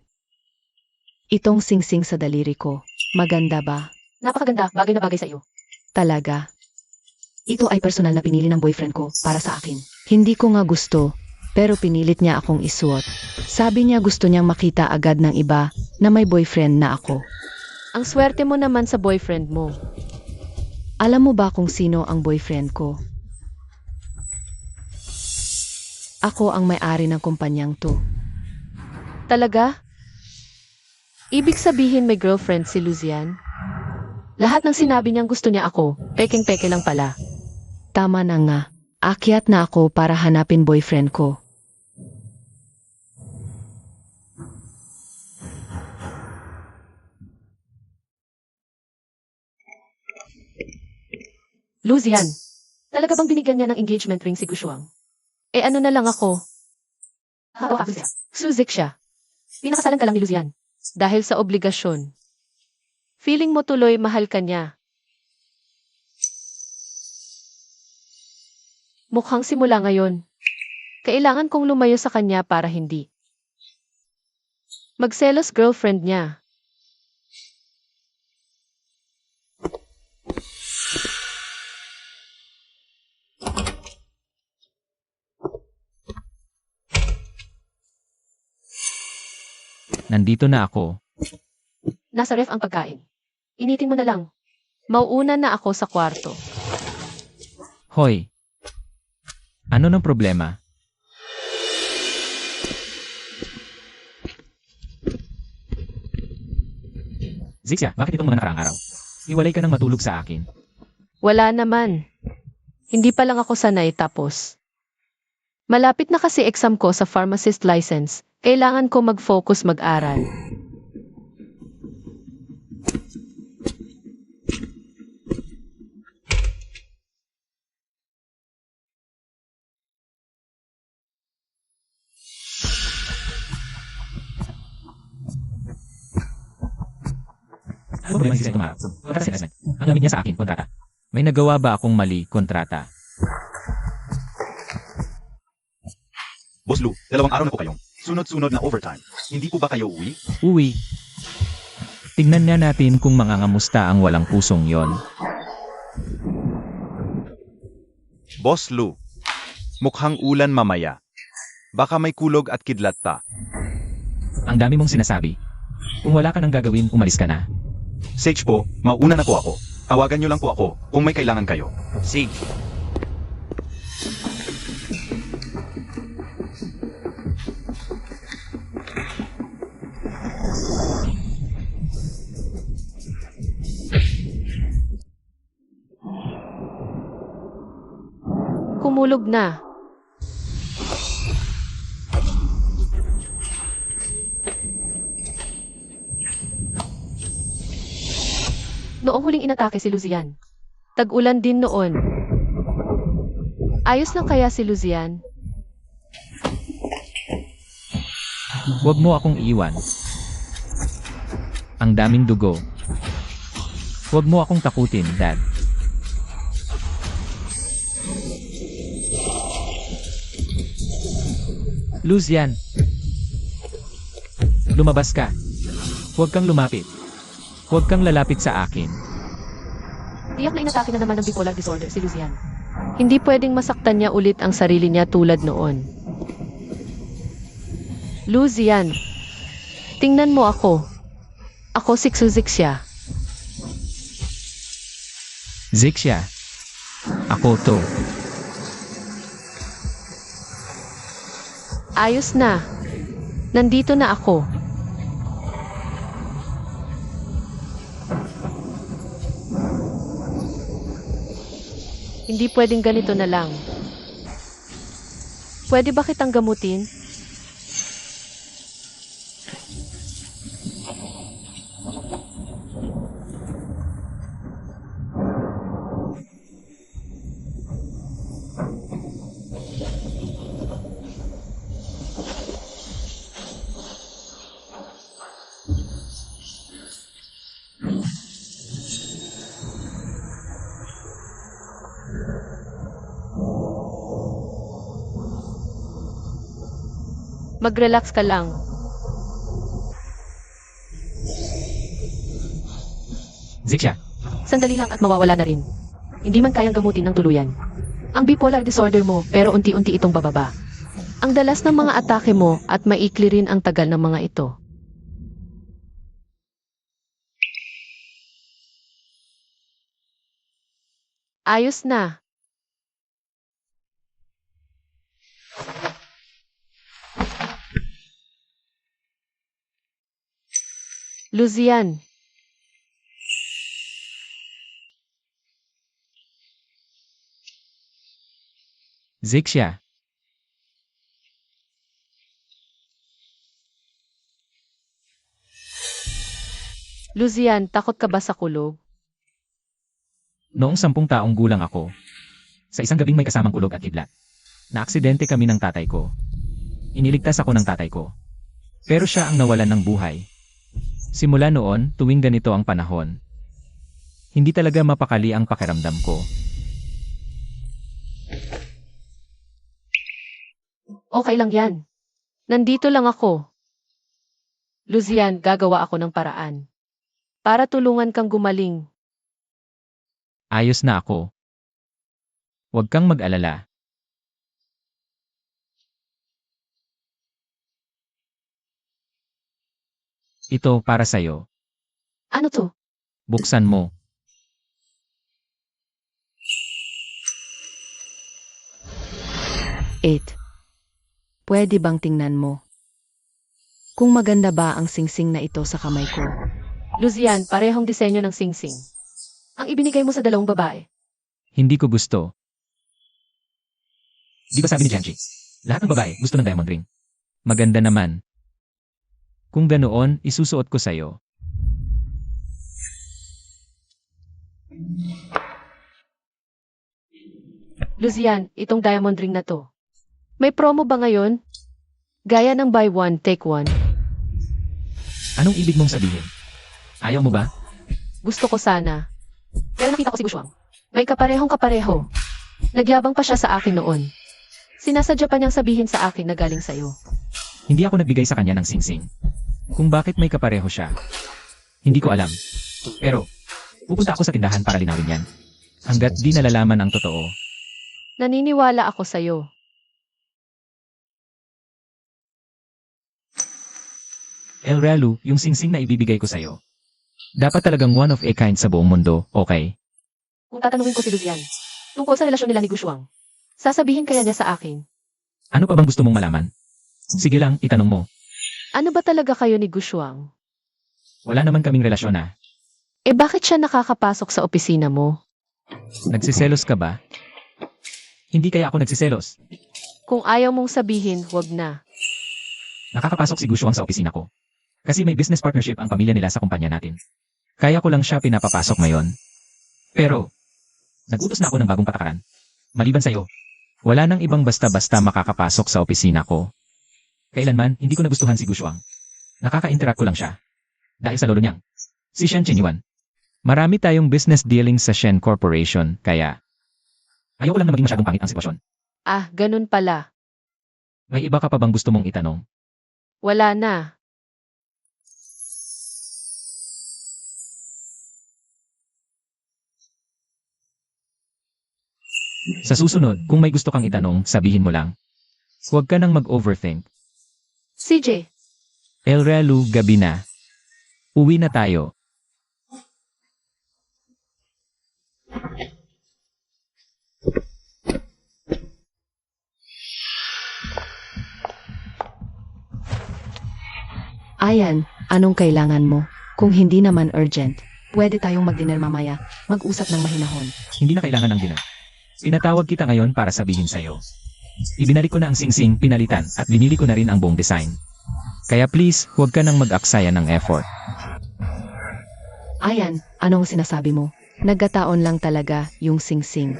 Itong singsing sa daliri ko, maganda ba? Napakaganda, bagay na bagay sa iyo. Talaga? Ito ay personal na pinili ng boyfriend ko para sa akin. Hindi ko nga gusto, pero pinilit niya akong isuot. Sabi niya gusto niyang makita agad ng iba na may boyfriend na ako. Ang swerte mo naman sa boyfriend mo. Alam mo ba kung sino ang boyfriend ko? Ako ang may-ari ng kumpanyang to. Talaga? Ibig sabihin may girlfriend si Lucian? Lahat ng sinabi niyang gusto niya ako, pekeng-peke lang pala. Tama na nga. Akyat na ako para hanapin boyfriend ko. Lucian, Talaga bang binigyan niya ng engagement ring si Gushuang? Eh ano na lang ako? Suzik siya. Pinakasalan ka lang ni Luzian. Dahil sa obligasyon. Feeling mo tuloy mahal ka niya. Mukhang simula ngayon. Kailangan kong lumayo sa kanya para hindi magselos girlfriend niya. Nandito na ako. Nasa ref ang pagkain. Initin mo na lang. Mauuna na ako sa kwarto. Hoy. Ano ng problema? Zixia, bakit itong mga nakaraang araw? Iwalay ka nang matulog sa akin. Wala naman. Hindi pa lang ako sanay tapos. Malapit na kasi exam ko sa pharmacist license. Kailangan ko mag-focus mag-aral. Ano problema si Zixia itong araw? Kontrata si Leslie. Ang gamit niya sa akin, kontrata. May nagawa ba akong mali, kontrata? Boss Lou, 2 araw na po kayong sunod-sunod na overtime. Hindi po ba kayo uwi? Uwi. Tingnan nga natin kung mangangamusta ang walang pusong yon. Boss Lou, mukhang ulan mamaya. Baka may kulog at kidlat pa. Ang dami mong sinasabi. Kung wala ka nang gagawin, umalis ka na. Sage po, mauna na po ako. Tawagan niyo lang po ako kung may kailangan kayo. Sige. Kumulog na. Noong huling inatake si Luzian. Tag-ulan din noon. Ayos lang kaya si Luzian? Huwag mo akong iwan. Ang daming dugo. Huwag mo akong takutin, Dad. Luzian. Lumabas ka. Huwag kang lumapit. Huwag kang lalapit sa akin. Tiyak na inatake na naman ng bipolar disorder si Luzian. Hindi pwedeng masaktan niya ulit ang sarili niya tulad noon. Luzian, tingnan mo ako. Ako si Zixia. Zixia. Ako to. Ayos na. Nandito na ako. Hindi pwedeng ganito na lang. Pwede ba kitang gamutin? Mag-relax ka lang. Zixia. Sandali lang at mawawala na rin. Hindi man kayang gamutin ng tuluyan. Ang bipolar disorder mo, pero unti-unti itong bababa. Ang dalas ng mga atake mo at maikli rin ang tagal ng mga ito. Ayos na. Luzian. Zixia. Luzian, takot ka ba sa kulog? Noong 10 taong gulang ako, Sa isang gabing may kasamang kulog at kidlat. Naaksidente kami ng tatay ko. Iniligtas ako ng tatay ko. Pero siya ang nawalan ng buhay. Simula noon, tuwing ganito ang panahon, hindi talaga mapakali ang pakiramdam ko. Okay lang yan. Nandito lang ako. Luzian, gagawa ako ng paraan. Para tulungan kang gumaling. Ayos na ako. Huwag kang mag-alala. Ito para sa'yo. Ano to? Buksan mo. Eight. Pwede bang tingnan mo? Kung maganda ba ang singsing na ito sa kamay ko? Luzian, parehong disenyo ng singsing. Ang ibinigay mo sa dalawang babae. Hindi ko gusto. Di ba sabi ni Janji? Lahat ng babae gusto ng diamond ring. Maganda naman. Kung ganoon, isusuot ko sa'yo. Luzian, itong diamond ring na to. May promo ba ngayon? Gaya ng buy one, take one. Anong ibig mong sabihin? Ayaw mo ba? Gusto ko sana. Pero nakita ko si Gushwang. May kaparehong kapareho. Nagyabang pa siya sa akin noon. Sinasadya pa niyang sabihin sa akin na galing sa'yo. Hindi ako nagbigay sa kanya ng singsing. Kung bakit may kapareho siya, hindi ko alam. Pero, pupunta ako sa tindahan para linawin yan. Hanggat di nalalaman ang totoo. Naniniwala ako sa'yo. El Ralu, yung singsing na ibibigay ko sa'yo. Dapat talagang one of a kind sa buong mundo, okay? Kung tatanungin ko si Luzian, tungkol sa relasyon nila ni Gushwang, sasabihin kaya niya sa akin, Ano pa bang gusto mong malaman? Sige lang, itanong mo. ano ba talaga kayo ni Gushwang? Wala naman kaming relasyon na. Eh bakit siya nakakapasok sa opisina mo? Nagsiselos ka ba? Hindi kaya ako nagsiselos. Kung ayaw mong sabihin, wag na. Nakakapasok si Gushwang sa opisina ko. Kasi may business partnership ang pamilya nila sa kumpanya natin. Kaya ko lang siya pinapapasok ngayon. Pero, nagutos na ako ng bagong patakaran. Maliban sa'yo, wala nang ibang basta-basta makakapasok sa opisina ko. Kailanman, hindi ko nagustuhan si Gushwang. Nakaka-interact ko lang siya. Dahil sa lolo niyang, si Shen Chenyuan. Marami tayong business dealings sa Shen Corporation, kaya ayoko lang na maging masyadong pangit ang sitwasyon. Ah, ganun pala. May iba ka pa bang gusto mong itanong? Wala na. Sa susunod, kung may gusto kang itanong, sabihin mo lang. Huwag ka nang mag-overthink. CJ, El Ralu, gabi na. Uwi na tayo. Ayan, anong kailangan mo? Kung hindi naman urgent, pwede tayong mag-dinner mamaya, mag-usap ng mahinahon. Hindi na kailangan ng dinner. Pinatawag kita ngayon para sabihin sa'yo. Ibinalik ko na ang singsing, pinalitan, at binili ko na rin ang buong design. Kaya please, huwag ka nang mag-aksaya ng effort. Ayan, anong sinasabi mo? Nagkataon lang talaga yung singsing.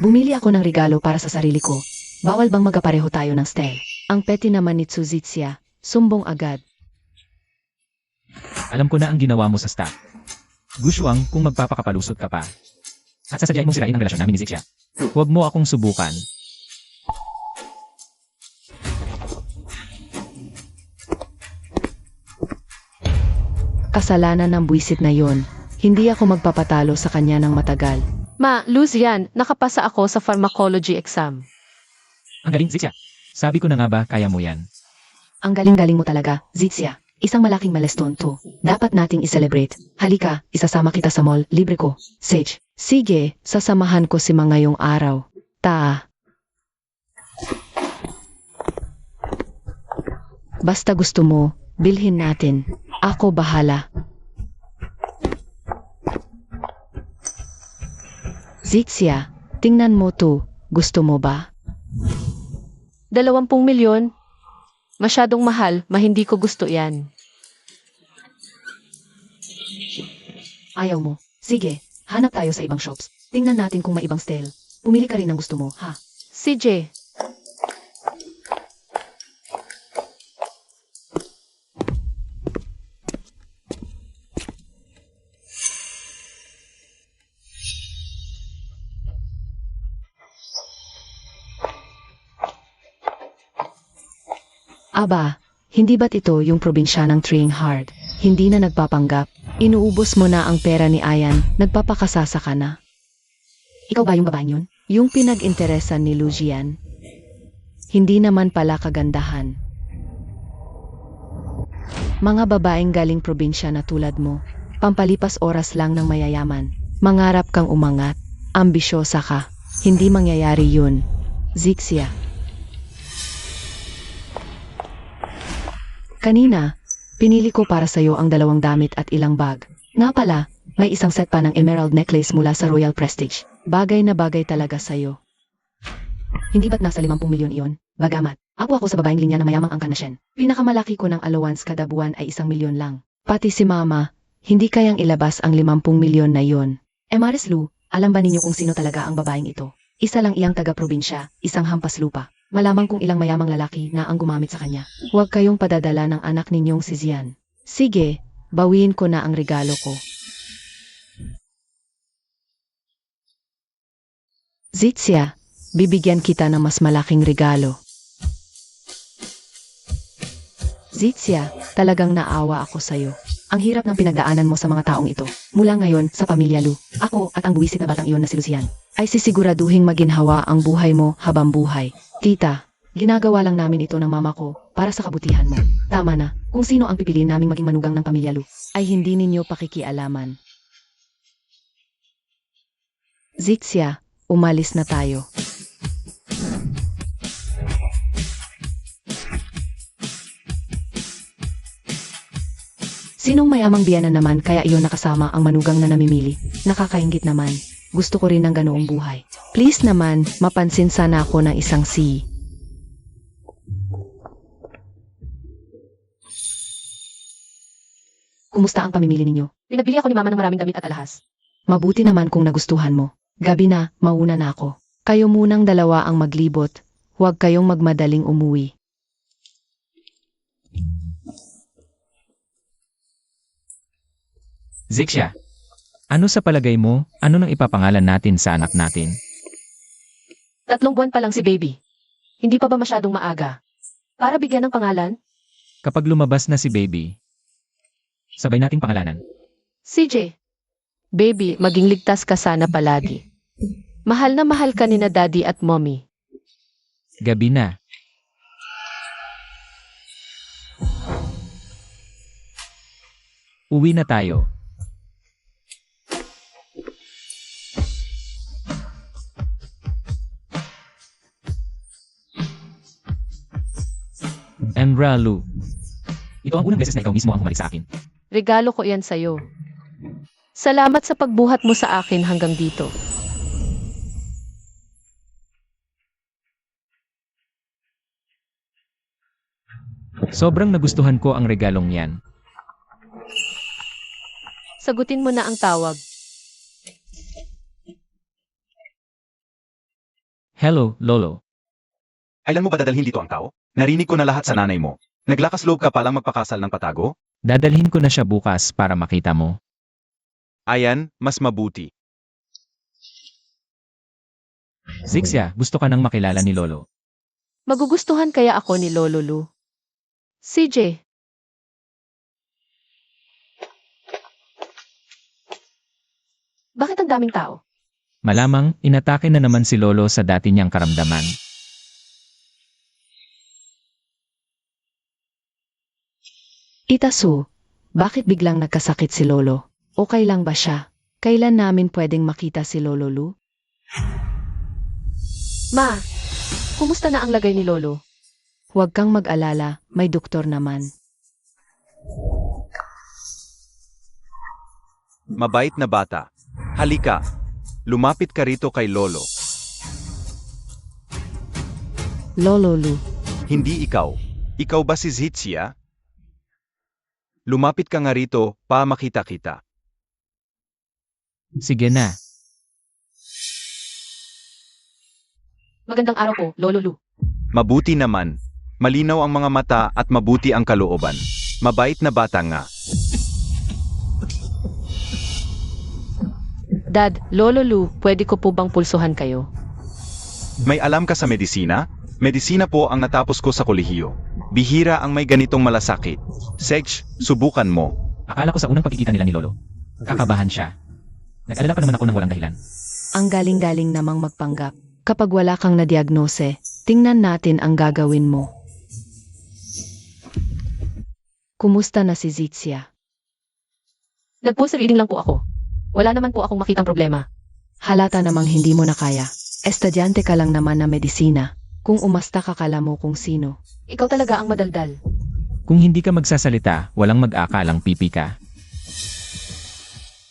Bumili ako ng regalo para sa sarili ko. Bawal bang magkapareho tayo ng style? Ang petty naman ni Tsuzitsia, sumbong agad. Alam ko na ang ginawa mo sa staff. Gushwang, kung magpapakapalusot ka pa. At sasadyain mong sirain ang relasyon namin ni Zixia. Huwag mo akong subukan. Kasalanan ng buwisit na yon. Hindi ako magpapatalo sa kanya ng matagal. Ma, Luzian, nakapasa ako sa pharmacology exam. Ang galing, Zixia. Sabi ko na nga ba, kaya mo yan. Ang galing-galing mo talaga, Zitsia. Isang malaking milestone to. Dapat nating i-celebrate. Halika, isasama kita sa mall, libre ko. Sage, sige, sasamahan ko si mga ngayong araw. Basta gusto mo, bilhin natin. Ako bahala. Zitsia, tingnan mo to. Gusto mo ba? 20 milyon? Masyadong mahal, hindi ko gusto yan. Ayaw mo. Sige, hanap tayo sa ibang shops. Tingnan natin kung may ibang style. Pumili ka rin ng gusto mo, ha? CJ, Aba, hindi ba't ito yung probinsya ng Trying Hard? Hindi na nagpapanggap. Inuubos mo na ang pera ni Ayan, nagpapakasasa ka na. Ikaw ba yung babaeng yun? Yung pinag-interesan ni Lucian? Hindi naman pala kagandahan. Mga babaeng galing probinsya na tulad mo, pampalipas oras lang ng mayayaman. Mangarap kang umangat, ambisyosa ka. Hindi mangyayari yun. Zixia. Kanina, pinili ko para sa'yo ang 2 damit at ilang bag. Nga pala, may isang set pa ng emerald necklace mula sa Royal Prestige. Bagay na bagay talaga sa'yo. Hindi ba't nasa 50 milyon iyon? Bagamat, ako sa babaeng linya na mayamang ang kanasyen. Pinakamalaki ko ng allowance kada buwan ay 1 milyon lang. Pati si Mama, hindi kayang ilabas ang 50 milyon na iyon. Maris Lu, alam ba ninyo kung sino talaga ang babaeng ito? Isa lang iyang taga-probinsya, isang hampas lupa. Malamang kung ilang mayamang lalaki na ang gumamit sa kanya. Huwag kayong padadala ng anak ninyong si Zian. Sige, bawiin ko na ang regalo ko. Zixia, bibigyan kita ng mas malaking regalo. Zixia, talagang naawa ako sa'yo. Ang hirap ng pinagdaanan mo sa mga taong ito. Mula ngayon, sa pamilya Lu, ako at ang buwisit na batang iyon na si Lucian, ay sisiguraduhin maginhawa ang buhay mo habang buhay. Tita, ginagawa lang namin ito ng mama ko para sa kabutihan mo. Tama na, kung sino ang pipiliin naming maging manugang ng pamilya Lu, ay hindi ninyo pakikialaman. Zixia, umalis na tayo. Sinong mayamang biyanan naman kaya iyon nakasama ang manugang na namimili? Nakakaingit naman. Gusto ko rin ng ganoong buhay. Please naman, mapansin sana ako ng isang si. Kumusta ang pamimili ninyo? pinabili ako ni Mama ng maraming damit at alahas. Mabuti naman kung nagustuhan mo. Gabi na, mauna na ako. Kayo munang 2 ang maglibot. Huwag kayong magmadaling umuwi. Zixia, ano sa palagay mo, ano nang ipapangalan natin sa anak natin? 3 buwan pa lang si baby. Hindi pa ba masyadong maaga? Para bigyan ng pangalan? Kapag lumabas na si baby, sabay nating pangalanan. CJ, baby, maging ligtas ka sana palagi. Mahal na mahal ka ni na daddy at mommy. Gabi na. Uwi na tayo. Emralu. Ito ang unang beses na ikaw mismo ang humalik sa akin. Regalo ko yan sa'yo. Salamat sa pagbuhat mo sa akin hanggang dito. Sobrang nagustuhan ko ang regalong yan. Sagutin mo na ang tawag. Hello, Lolo. Kailan mo ba dadalhin dito ang tao? Narinig ko na lahat sa nanay mo. Naglakas loob ka palang magpakasal ng patago? Dadalhin ko na siya bukas para makita mo. Ayan, mas mabuti. Zixia, gusto ka nang makilala ni Lolo. Magugustuhan kaya ako ni Lolo Lu? CJ, bakit ang daming tao? Malamang, inatake na naman si Lolo sa dati niyang karamdaman. Tita Su, bakit biglang nagkasakit si Lolo? Okay lang ba siya? Kailan namin pwedeng makita si Lolo Lu? Ma, kumusta na ang lagay ni Lolo? Huwag kang mag-alala, may doktor naman. Mabait na bata. Halika. Lumapit ka rito kay Lolo. Lolo Lu, Hindi ikaw. Ikaw ba si Zixia? Lumapit ka nga rito, pa makita kita. Sige na. Magandang araw po, Lolo Lu. Mabuti naman. Malinaw ang mga mata at mabuti ang kalooban. Mabait na bata nga. Dad, Lolo Lu, pwede ko po bang pulsuhan kayo? May alam ka sa medisina? Medisina po ang natapos ko sa kolehiyo. Bihira ang may ganitong malasakit. Sedge, subukan mo. Akala ko sa unang pagkikita nila ni Lolo, kakabahan siya. Nag-alala pa naman ako ng walang dahilan. Ang galing-galing namang magpanggap. Kapag wala kang nadiagnose, tingnan natin ang gagawin mo. Kumusta na si Zitsia? Nag-pulse reading lang po ako. Wala naman po akong makitang problema. Halata namang hindi mo na kaya. Estudyante ka lang naman na medisina. Kung umasta ka kala mo kung sino. Ikaw talaga ang madaldal. Kung hindi ka magsasalita, walang mag-aakalang pipi ka.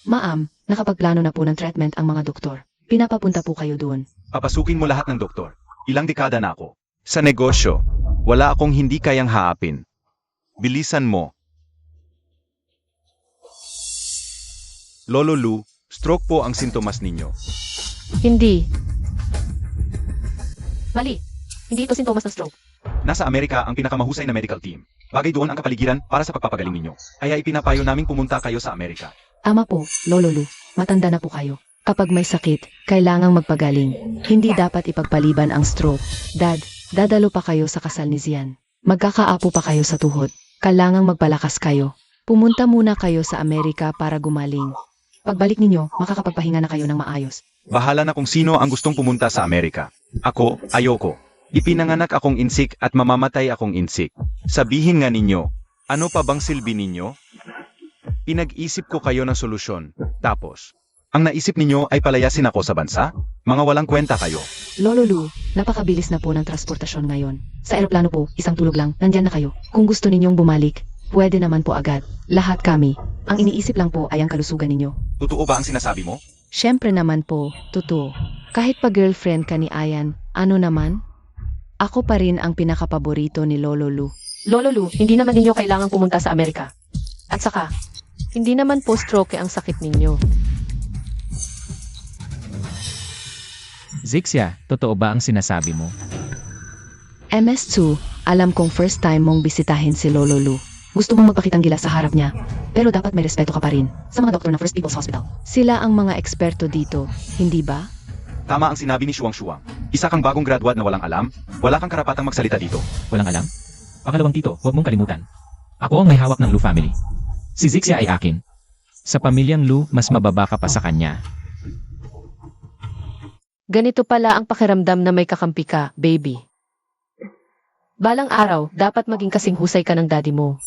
Ma'am, nakapagplano na po ng treatment ang mga doktor. Pinapapunta po kayo doon. Papasukin mo lahat ng doktor. Ilang dekada na ako. Sa negosyo, wala akong hindi kayang haapin. Bilisan mo. Lolo Lu, stroke po ang sintomas ninyo. Hindi. Mali. Hindi ito sintomas ng stroke. Nasa Amerika ang pinakamahusay na medical team. Bagay doon ang kapaligiran para sa pagpapagaling ninyo. Kaya ipinapayo naming pumunta kayo sa Amerika. Ama po, Lolo Lu, matanda na po kayo. Kapag may sakit, kailangang magpagaling. Hindi dapat ipagpaliban ang stroke. Dad, dadalo pa kayo sa kasal ni Zian. Magkakaapo pa kayo sa tuhod. Kailangang magpalakas kayo. Pumunta muna kayo sa Amerika para gumaling. Pagbalik ninyo, makakapagpahinga na kayo ng maayos. Bahala na kung sino ang gustong pumunta sa Amerika. Ako, ayoko. Ipinanganak akong insik at mamamatay akong insik. Sabihin nga ninyo, ano pa bang silbi ninyo? Pinag-isip ko kayo ng solusyon. Tapos, ang naisip ninyo ay palayasin ako sa bansa? Mga walang kwenta kayo. Lolo Lu, napakabilis na po ng transportasyon ngayon. Sa eroplano po, isang tulog lang, nandyan na kayo. Kung gusto ninyong bumalik, pwede naman po agad. Lahat kami. Ang iniisip lang po ay ang kalusugan ninyo. Totoo ba ang sinasabi mo? Siyempre naman po, totoo. Kahit pa girlfriend ka ni Ayan, ano naman? Ako pa rin ang pinakapaborito ni Lolo Lu. Lolo Lu, hindi naman ninyo kailangang pumunta sa Amerika. At saka, hindi naman po stroke ang sakit ninyo. Zixia, totoo ba ang sinasabi mo? MS2, alam kong first time mong bisitahin si Lolo Lu. Gusto mong magpakitang gila sa harap niya, pero dapat may respeto ka pa rin sa mga doktor ng First People's Hospital. Sila ang mga eksperto dito, hindi ba? Tama ang sinabi ni Shuang. Isa kang bagong graduate na walang alam, wala kang karapatang magsalita dito. Walang alam? Pangalawang tito, huwag mong kalimutan. Ako ang may hawak ng Lu family. Si Zixia ay akin. Sa pamilyang Lu, mas mababa ka pa sa kanya. Ganito pala ang pakiramdam na may kakampi ka, baby. Balang araw, dapat maging kasing husay ka ng daddy mo.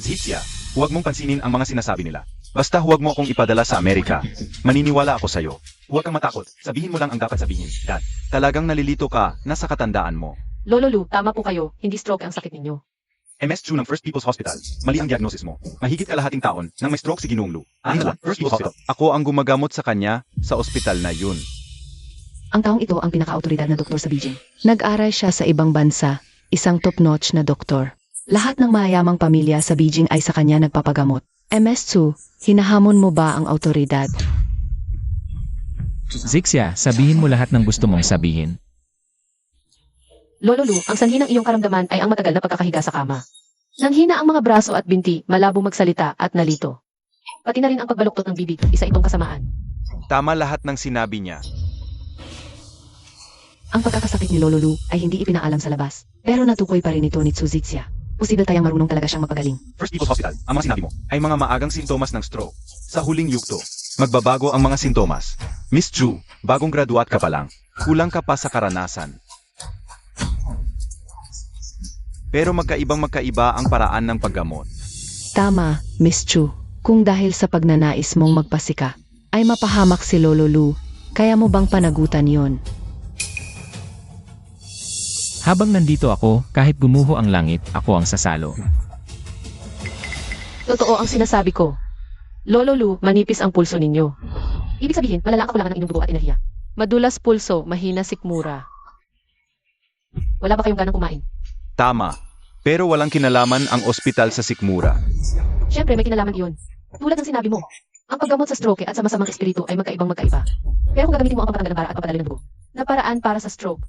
Zitsia, huwag mong pansinin ang mga sinasabi nila. Basta huwag mo akong ipadala sa Amerika. Maniniwala ako sa'yo. Huwag kang matakot. Sabihin mo lang ang dapat sabihin. Dad, talagang nalilito ka na sa katandaan mo. Lolo Lu, tama po kayo, hindi stroke ang sakit ninyo. MS2 ng First People's Hospital. Mali ang diagnosis mo. Mahigit kalahating taon nang may stroke si Ginoong Lu. Ano? First People's Hospital. Ako ang gumagamot sa kanya sa ospital na yun. Ang taong ito ang pinaka-autoridad na doktor sa Beijing. Nag-aral siya sa ibang bansa, isang top-notch na doktor. Lahat ng mayamang pamilya sa Beijing ay sa kanya nagpapagamot. MS2, hinahamon mo ba ang autoridad? Zixia, sabihin mo lahat ng gusto mong sabihin. Lolo Lu, ang sanhi ng iyong karamdaman ay ang matagal na pagkakahiga sa kama. Nanghina ang mga braso at binti, malabo magsalita at nalito. Pati na rin ang pagbaluktot ng bibig, isa itong kasamaan. Tama lahat ng sinabi niya. Ang pagkakasakit ni Lolo Lu ay hindi ipinaalam sa labas. Pero natukoy pa rin ito ni Zixia. Posible tayang marunong talaga siyang magpagaling. First People's Hospital, ang mga sinabi mo, ay mga maagang sintomas ng stroke. Sa huling yugto, magbabago ang mga sintomas. Miss Chu, bagong graduate ka pa lang. Kulang ka pa sa karanasan. Pero magkaiba ang paraan ng paggamot. Tama, Miss Chu. Kung dahil sa pagnanais mong magpasika, ay mapahamak si Lolo Lu, kaya mo bang panagutan yon? Habang nandito ako, kahit gumuho ang langit, ako ang sasalo. Totoo ang sinasabi ko. Lolo Lu, manipis ang pulso ninyo. Ibig sabihin, malala ang kakulangan ng inyong dugo at enerhiya. Madulas pulso, mahina sikmura. Wala ba kayong ganang kumain? Tama. Pero walang kinalaman ang ospital sa sikmura. Siyempre, may kinalaman iyon. Tulad ng sinabi mo, ang paggamot sa stroke at sa masamang espiritu ay magkaiba. Pero kung gagamitin mo ang pampatanggal ng bara at papadali ng dugo, na paraan para sa stroke,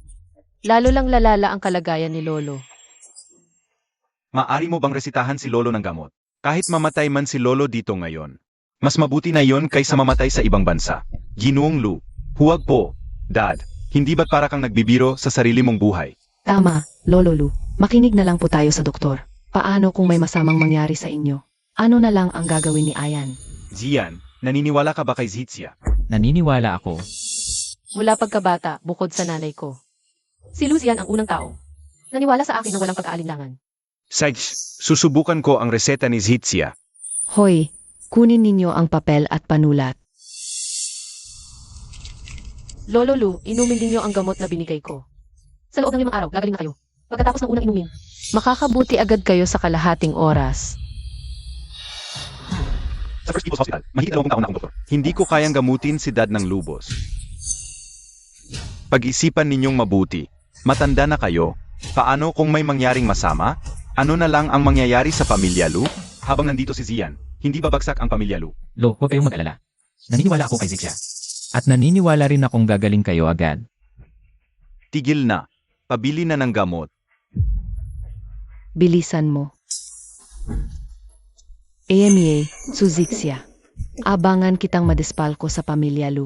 Lalo lang lalala ang kalagayan ni Lolo. Maari mo bang resitahan si Lolo ng gamot? Kahit mamatay man si Lolo dito ngayon. Mas mabuti na yon kaysa mamatay sa ibang bansa. Ginoong Lu, huwag po. Dad, hindi ba't para kang nagbibiro sa sarili mong buhay? Tama, Lolo Lu. Makinig na lang po tayo sa doktor. Paano kung may masamang mangyari sa inyo? Ano na lang ang gagawin ni Ayan? Zian, naniniwala ka ba kay Zizia? Naniniwala ako. Mula pagkabata, bukod sa nanay ko. Si Lucian ang unang tao. Naniwala sa akin na walang pag-aalinlangan. Sides, susubukan ko ang reseta ni Zizia. Hoy, kunin ninyo ang papel at panulat. Lolo Lu, inumin din niyo ang gamot na binigay ko. Sa loob ng 5 araw, gagaling na kayo. Pagkatapos ng unang inumin, makakabuti agad kayo sa kalahating oras. Sa First People's Hospital, mahigit 20 taon na akong doktor. Hindi ko kayang gamutin si Dad ng lubos. Pag-isipan ninyong mabuti. Matanda na kayo. Paano kung may mangyaring masama? Ano na lang ang mangyayari sa pamilya Lu? Habang nandito si Zian, hindi babagsak ang pamilya Lu. Lo, huwag kayong mag-alala. Naniniwala ako kay Zixia. At naniniwala rin akong gagaling kayo agad. Tigil na. Pabili na ng gamot. Bilisan mo. AMA, Suzixia. Abangan kitang madispalko sa pamilya Lu.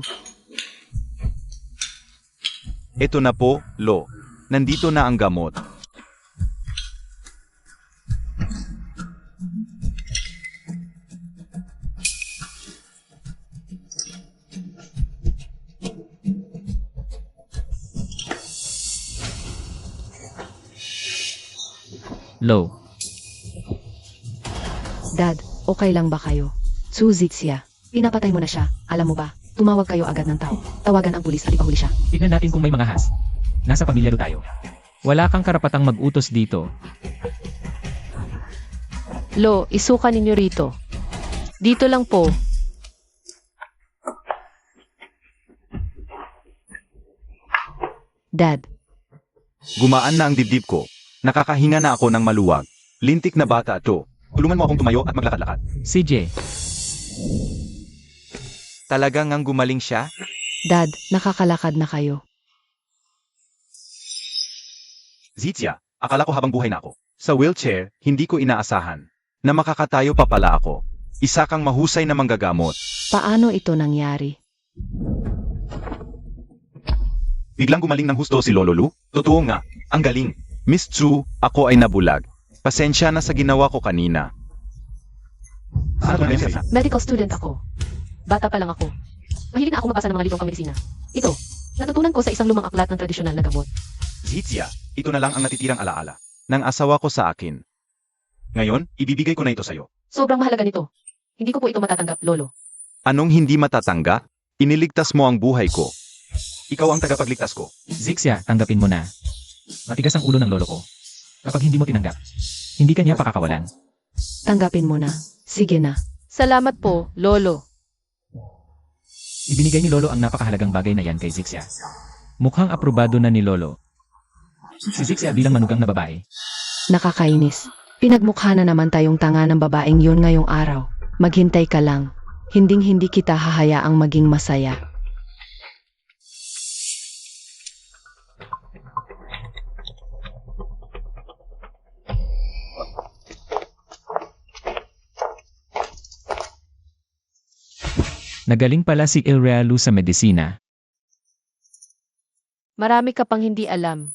Ito na po, Lo. Nandito na ang gamot. Lo, Dad, okay lang ba kayo? Suzixia, pinapatay mo na siya. Alam mo ba, tumawag kayo agad ng tao. Tawagan ang pulis at ipahuli siya. tignan natin kung may mga has. Nasa pamilya Lo tayo. Wala kang karapatang mag-utos dito. Lo, isuka ninyo rito. Dito lang po. Dad, Gumaan na ang dibdib ko. Nakakahinga na ako ng maluwag. Lintik na bata to. Tulungan mo akong tumayo at maglakad-lakad. CJ, Talagang ang gumaling siya? Dad, nakakalakad na kayo. Zizia, akala ko habang buhay na ako. Sa wheelchair, hindi ko inaasahan. Na makakatayo pa pala ako. Isa kang mahusay na manggagamot. Paano ito nangyari? Biglang gumaling ng husto si Lolo Lu? Totoo nga, ang galing. Miss Chu, ako ay nabulag. Pasensya na sa ginawa ko kanina. Medical student ako. Bata pa lang ako. Mahilig na ako mabasa ng mga librong pangmedisina. Ito, natutunan ko sa isang lumang aklat ng tradisyonal na gamot. Zizia, ito na lang ang natitirang alaala ng asawa ko sa akin. Ngayon, ibibigay ko na ito sa'yo. Sobrang mahalaga nito. Hindi ko po ito matatanggap, Lolo. Anong hindi matatanggap? Iniligtas mo ang buhay ko. Ikaw ang tagapagligtas ko. Zixia, tanggapin mo na. Matigas ang ulo ng lolo ko. Kapag hindi mo tinanggap, hindi ka niya pakakawalan. Tanggapin mo na. Sige na. Salamat po, Lolo. Ibinigay ni Lolo ang napakahalagang bagay na yan kay Zixia. Mukhang aprobado na ni Lolo. Si Zixia bilang manugang na babae. Nakakainis. Pinagmukha na naman tayong tanga ng babaeng yun ngayong araw. Maghintay ka lang. Hinding-hindi kita hahayaang maging masaya. Nagaling pala si Ilrealu sa medisina. Marami ka pang hindi alam.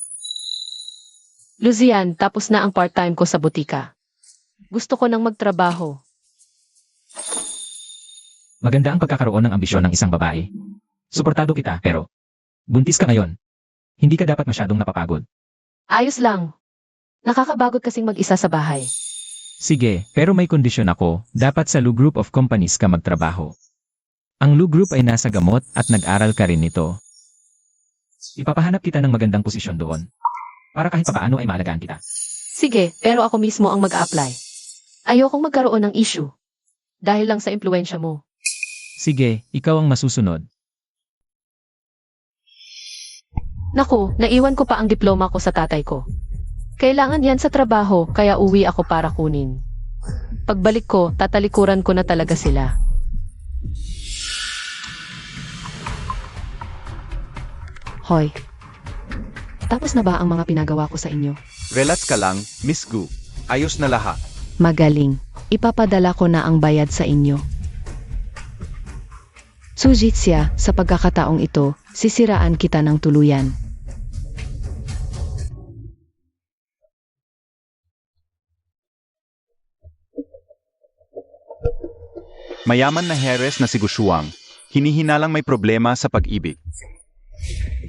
Lucian, tapos na ang part-time ko sa butika. Gusto ko nang magtrabaho. Maganda ang pagkakaroon ng ambisyon ng isang babae. Suportado kita, pero buntis ka ngayon. Hindi ka dapat masyadong napapagod. Ayos lang. Nakakabagod kasing mag-isa sa bahay. Sige, pero may kondisyon ako, dapat sa Lu Group of Companies ka magtrabaho. Ang Lu Group ay nasa gamot at nag-aral ka rin nito. Ipapahanap kita ng magandang posisyon doon. Para kahit papaano ay maalagaan kita. Sige, pero ako mismo ang mag-a-apply. Ayokong magkaroon ng issue. Dahil lang sa impluensya mo. Sige, ikaw ang masusunod. Naku, naiwan ko pa ang diploma ko sa tatay ko. Kailangan yan sa trabaho, kaya uwi ako para kunin. Pagbalik ko, tatalikuran ko na talaga sila. Hoy. Tapos na ba ang mga pinagawa ko sa inyo? Relax ka lang, Miss Gu. Ayos na lahat. Magaling. Ipapadala ko na ang bayad sa inyo. Sujitsia, sa pagkakataong ito, sisiraan kita ng tuluyan. Mayaman na heres na si Gushuang. Hinihinalang may problema sa pag-ibig.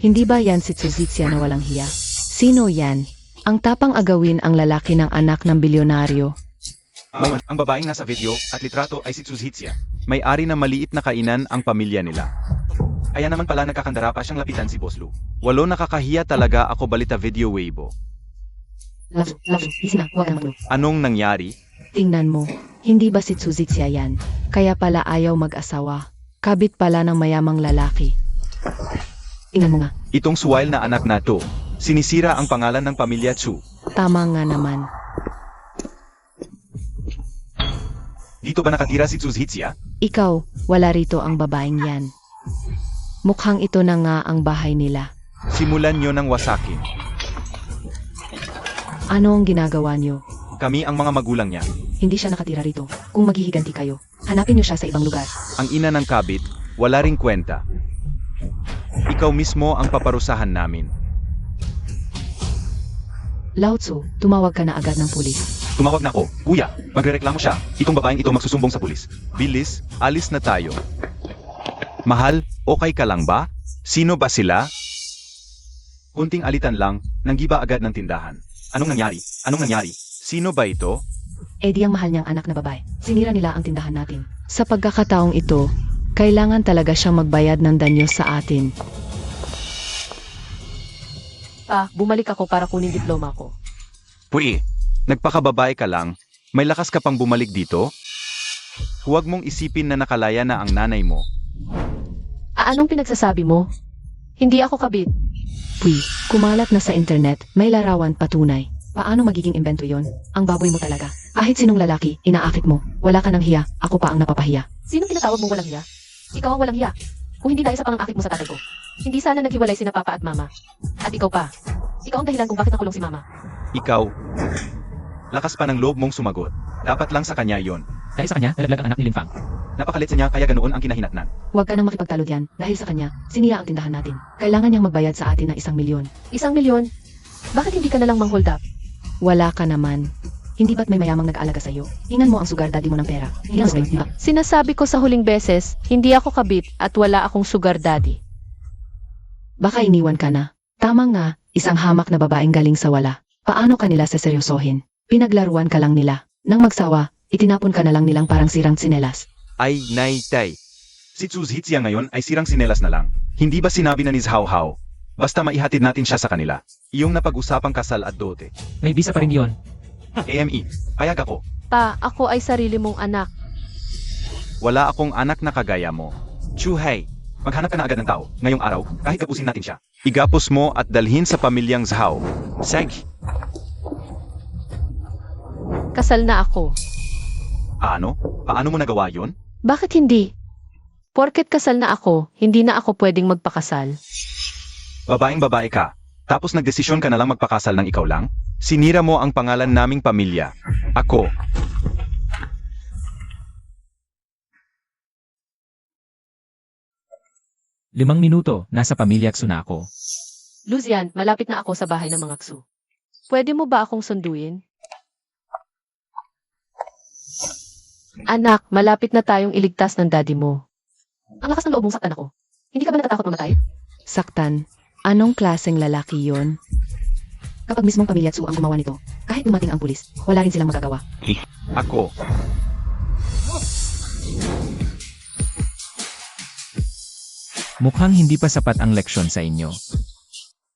Hindi ba yan si Sujitsia na walang hiya? Sino yan? Ang tapang agawin ang lalaki ng anak ng bilyonaryo. Ang babaeng nasa video at litrato ay si Suzhitsia. May-ari ng maliit na kainan ang pamilya nila. Kaya naman pala nagkakandara pa siyang lapitan si Boss Lu. Walo nakakahiya talaga ako balita video Weibo. Love, isina, huwag kang maglo. Anong nangyari? Tingnan mo, hindi ba si Sujitsia yan? Kaya pala ayaw mag-asawa. Kabit pala ng mayamang lalaki. Tingnan mo nga, Itong suwail na anak na to, sinisira ang pangalan ng pamilya Chu. tama nga naman. Dito ba nakatira si Suzhitsia? Ikaw, wala rito ang babaeng yan. Mukhang ito na nga ang bahay nila. Simulan nyo ng wasakin. Ano ang ginagawa niyo? Kami ang mga magulang niya. Hindi siya nakatira rito. Kung maghihiganti kayo, hanapin niyo siya sa ibang lugar. Ang ina ng kabit, wala ring kwenta. Ikaw mismo ang paparusahan namin. Lao Tzu, tumawag ka na agad ng pulis. Tumawag na ako. Kuya, magrereklamo siya. Itong babaeng ito magsusumbong sa pulis. Bilis, alis na tayo. Mahal, okay ka lang ba? Sino ba sila? Kunting alitan lang, nanggiba agad ng tindahan. Anong nangyari? Anong nangyari? Sino ba ito? Eddie ang mahal niyang anak na babae. Sinira nila ang tindahan natin. Sa pagkakataong ito, kailangan talaga siyang magbayad ng danyo sa atin. Pa, bumalik ako para kunin diploma ko. Pui, nagpakababae ka lang, may lakas ka pang bumalik dito? Huwag mong isipin na nakalaya na ang nanay mo. Anong pinagsasabi mo? Hindi ako kabit. Puy, kumalat na sa internet, may larawan patunay. Paano magiging imbento yon? Ang baboy mo talaga. Kahit sinong lalaki, inaakit mo. Wala ka ng hiya, ako pa ang napapahiya. Sino tinatawag mong walang hiya? Ikaw ang walang hiya. Kung hindi dahil sa pangangakit mo sa tatay ko, hindi sana naghiwalay sina Papa at Mama. At ikaw pa. Ikaw ang dahilan kung bakit nakulong si Mama. Ikaw, lakas pa ng loob mong sumagot. Dapat lang sa kanya yon. Dahil sa kanya, nalaglag ang anak ni Linfang. Napakalit sa niya kaya ganoon ang kinahinatnan. Huwag ka nang makipagtalo diyan. Dahil sa kanya, sinira ang tindahan natin. Kailangan niyang magbayad sa atin ng 1 milyon. 1 milyon? Bakit hindi ka nalang mang-hold up? Wala ka naman. Hindi ba't may mayamang nag-aalaga sa'yo? Hingan mo ang sugar daddy mo ng pera. Hingan mo, di ba? Sinasabi ko sa huling beses, hindi ako kabit at wala akong sugar daddy. Baka iniwan ka na. Tama nga, isang hamak na babaeng galing sa wala. Paano ka nila seseryosohin? Pinaglaruan ka lang nila. Nang magsawa, itinapon ka na lang nilang parang sirang tsinelas. Ay, naitay. Si Suzhitsia ngayon ay sirang sinelas na lang. Hindi ba sinabi na ni Zhao Hao? Basta maihatid natin siya sa kanila. Iyong napag-usapang kasal at dote. May visa pa rin yon. AME, payag ako. Pa, ako ay sarili mong anak. Wala akong anak na kagaya mo. Chuhay, maghanap ka na agad ng tao. Ngayong araw, kahit gapusin natin siya. Igapos mo at dalhin sa pamilyang Zhao. Seg, Kasal na ako. ano? Paano mo nagawa yon? Bakit hindi? Porket kasal na ako, hindi na ako pwedeng magpakasal. Babaeng babae ka. Tapos nagdesisyon ka na lang magpakasal ng ikaw lang? Sinira mo ang pangalan naming pamilya. Ako. Limang minuto, nasa pamilya Tsu na ako. Lucian, malapit na ako sa bahay ng mga Ksu. Pwede mo ba akong sunduin? Anak, malapit na tayong iligtas ng daddy mo. Ang lakas ng loob mong saktan ako. Hindi ka ba natatakot mamatay? Saktan, anong klaseng lalaki yon? Kapag mismong pamilya Tsu ang gumawa nito, kahit dumating ang pulis, wala rin silang magagawa. Ako. Mukhang hindi pa sapat ang leksyon sa inyo.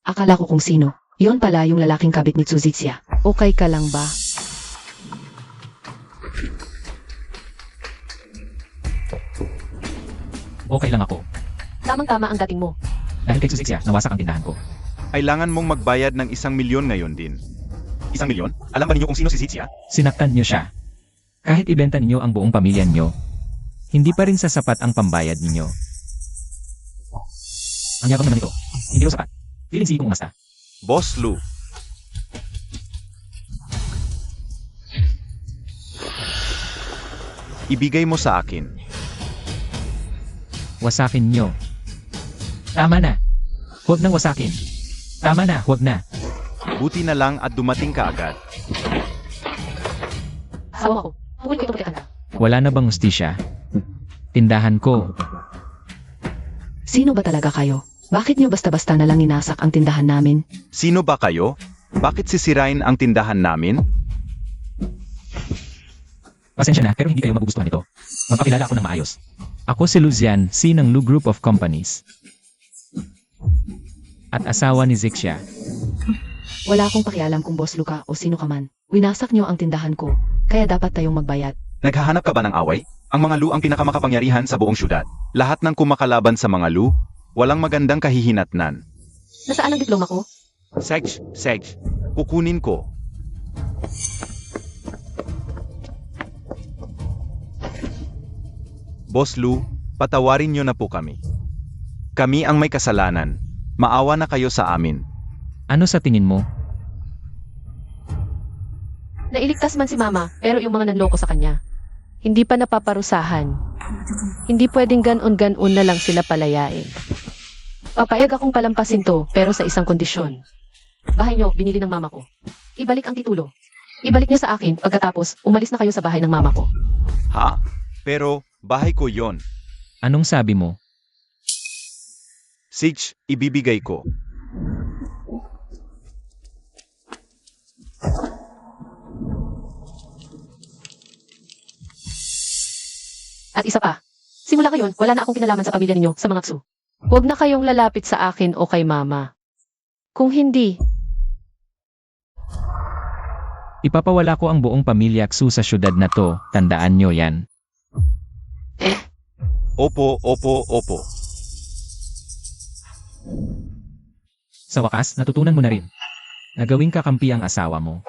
Akala ko kung sino. Yon pala yung lalaking kabit ni Suzhitsia. Okay ka lang ba? Okay lang ako. Tamang-tama ang dating mo. Dahil kay Suzhitsia, nawasak ang tindahan ko. Kailangan mong magbayad ng 1 milyon ngayon din. 1 milyon? Alam ba ninyo kung sino si Zhitsia? Sinaktan niyo siya. Kahit ibenta ninyo ang buong pamilya niyo, hindi pa rin sasapat ang pambayad ninyo. Ang yabang naman ito. Hindi ko sapat. Feeling sige kong umasta. Boss Lou. Ibigay mo sa akin. Wasakin nyo. Tama na. Huwag nang wasakin. Tama na, huwag na. Buti na lang at dumating ka agad. Asawa ko. Kukunin ko itong pagkakanta. Wala na bang hustisya? Tindahan ko. Sino ba talaga kayo? Bakit nyo basta-basta na lang inasak ang tindahan namin? Sino ba kayo? Bakit sisirain ang tindahan namin? Pasensya na, pero hindi kayo magugustuhan nito. Magpakilala ako ng maayos. Ako si Luzian, C ng Lu Group of Companies. At asawa ni Zixia. Wala akong pakialam kung boss Luka o sino ka man. Winasak nyo ang tindahan ko, kaya dapat tayong magbayad. Naghahanap ka ba ng away? Ang mga Lu ang pinakamakapangyarihan sa buong syudad. Lahat ng kumakalaban sa mga Lu, walang magandang kahihinatnan. Nasaan ang diploma ko? Sej, kukunin ko. Boss Lu, patawarin niyo na po kami. Kami ang may kasalanan. Maawa na kayo sa amin. Ano sa tingin mo? Nailigtas man si Mama, pero yung mga nanloko sa kanya. Hindi pa napaparusahan. Hindi pwedeng ganon-ganon na lang sila palayain. Papayag akong palampasin to, pero sa isang kondisyon. Bahay nyo, binili ng mama ko. Ibalik ang titulo. Ibalik niya sa akin, pagkatapos, umalis na kayo sa bahay ng mama ko. Ha? Pero, bahay ko yon. Anong sabi mo? Sij, ibibigay ko. At isa pa, simula ngayon, wala na akong kinalaman sa pamilya ninyo sa mga Tsu. Huwag na kayong lalapit sa akin o kay Mama. Kung hindi, Ipapawala ko ang buong pamilya Xu sa syudad na to, tandaan nyo yan. Opo. Sa wakas, natutunan mo na rin. Nagawing kakampi ang asawa mo.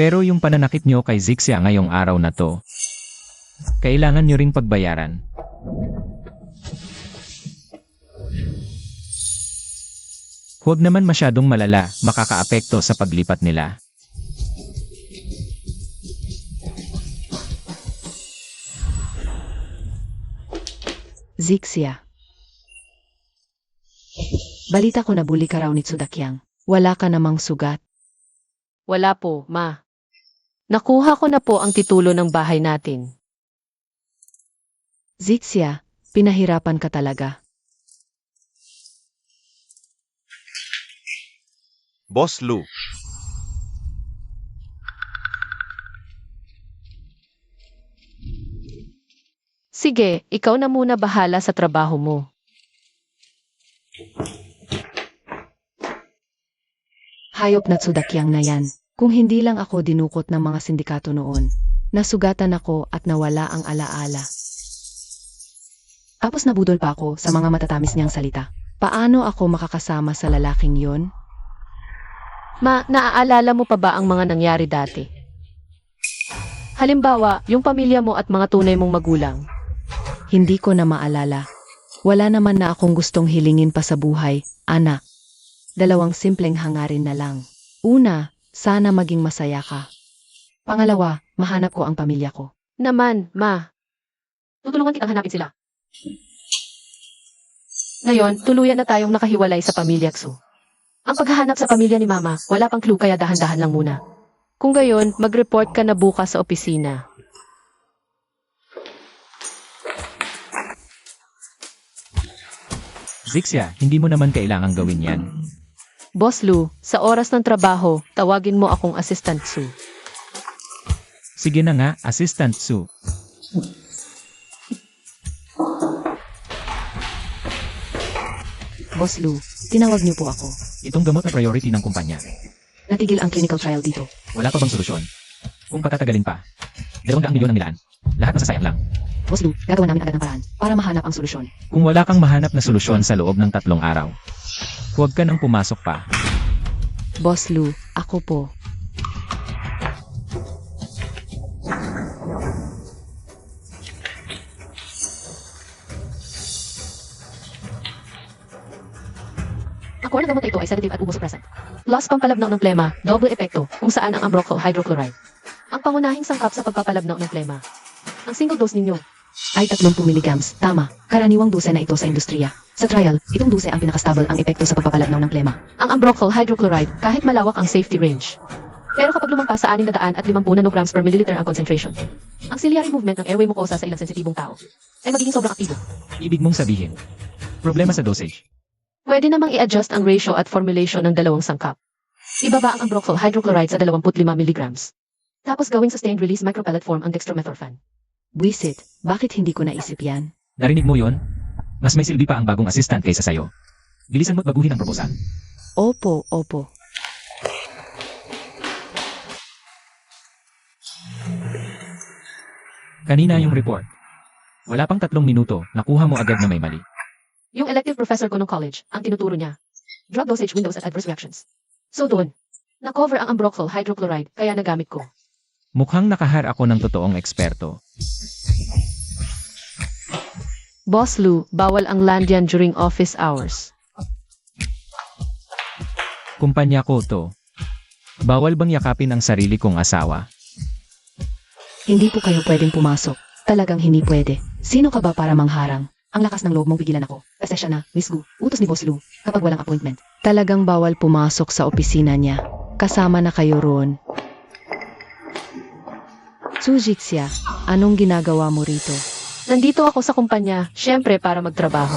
Pero yung pananakit nyo kay Zixia ngayong araw na to, kailangan nyo ring pagbayaran. Huwag naman masyadong malala, makakaapekto sa paglipat nila. Zixia. Balita ko na bully ka raw ni Tsudakyang. Wala ka namang sugat. wala po, Ma. Nakuha ko na po ang titulo ng bahay natin. Zixia, pinahirapan ka talaga. Boss Lu, Sige, ikaw na muna bahala sa trabaho mo. Hayop na Tsudakyang na yan. Kung hindi lang ako dinukot ng mga sindikato noon, nasugatan ako at nawala ang alaala. Tapos nabudol pa ako sa mga matatamis niyang salita. Paano ako makakasama sa lalaking yon? Ma, naaalala mo pa ba ang mga nangyari dati? Halimbawa, yung pamilya mo at mga tunay mong magulang. Hindi ko na maalala. Wala naman na akong gustong hilingin pa sa buhay, anak. 2 simpleng hangarin na lang. Una, sana maging masaya ka. Pangalawa, mahanap ko ang pamilya ko. Naman, Ma. Tutulungan kitang hanapin sila. Ngayon, tuluyan na tayong nakahiwalay sa pamilya Xu. Ang paghahanap sa pamilya ni Mama, wala pang clue kaya dahan-dahan lang muna. Kung gayon, mag-report ka na bukas sa opisina. Zixia, hindi mo naman kailangang gawin yan. Boss Lu, sa oras ng trabaho, tawagin mo akong Assistant Xu. Sige na nga, Assistant Xu. Boss Lu, tinawag niyo po ako. Itong gamot na priority ng kumpanya. Natigil ang clinical trial dito. Wala pa bang solusyon? Kung patatagalin pa, 200 milyon ang nilaan. Lahat masasayang lang. Boss Lu, gagawa namin agad ng paraan para mahanap ang solusyon. Kung wala kang mahanap na solusyon sa loob ng 3 araw, huwag ka nang pumasok pa. Boss Lu, ako po. Ang core ng gamot na ito ay sedative at immunosuppressant. Plus pampalabnaw ng plema, double epekto kung saan ang ambroxol hydrochloride. Ang pangunahing sangkap sa pagpapalabnaw ng plema. Ang single dose ninyo Ay 30 mg. Tama. Karaniwang dose na ito sa industriya. Sa trial, itong dose ang pinakastable ang epekto sa pagpapalabnaw ng plema. ang ambroxol hydrochloride kahit malawak ang safety range. Pero kapag lumampas sa 650 nanograms per milliliter ang concentration, ang ciliary movement ng airway mucosa sa ilang sensitibong tao ay magiging sobrang aktibo. Ibig mong sabihin, problema sa dosage. Pwede namang i-adjust ang ratio at formulation ng dalawang sangkap. Ibaba ang ambroxol hydrochloride sa 25 mg. Tapos gawing sustained release micropellet form ang dextromethorphan. Buisit, bakit hindi ko naisip yan? Narinig mo yon? Mas may silbi pa ang bagong assistant kaysa sayo. Bilisan mo't baguhin ang proposal. Opo. Kanina yung report. Wala pang 3 minuto, nakuha mo agad na may mali. Yung elective professor ko ng college, ang tinuturo niya, drug dosage windows at adverse reactions. So doon, na-cover ang ambroxol hydrochloride kaya nagamit ko. Mukhang nakahar ako ng totoong eksperto. Boss Lou, bawal ang landyan during office hours. Kumpanya ko to. Bawal bang yakapin ang sarili kong asawa? Hindi po kayo pwedeng pumasok. Talagang hindi pwede. Sino ka ba para mangharang? Ang lakas ng loob mong pigilan ako. Pasensya na, Miss Gu. Utos ni Boss Lou. Kapag walang appointment. Talagang bawal pumasok sa opisina niya. Kasama na kayo roon. Sujixia, anong ginagawa mo rito? Nandito ako sa kumpanya, syempre para magtrabaho.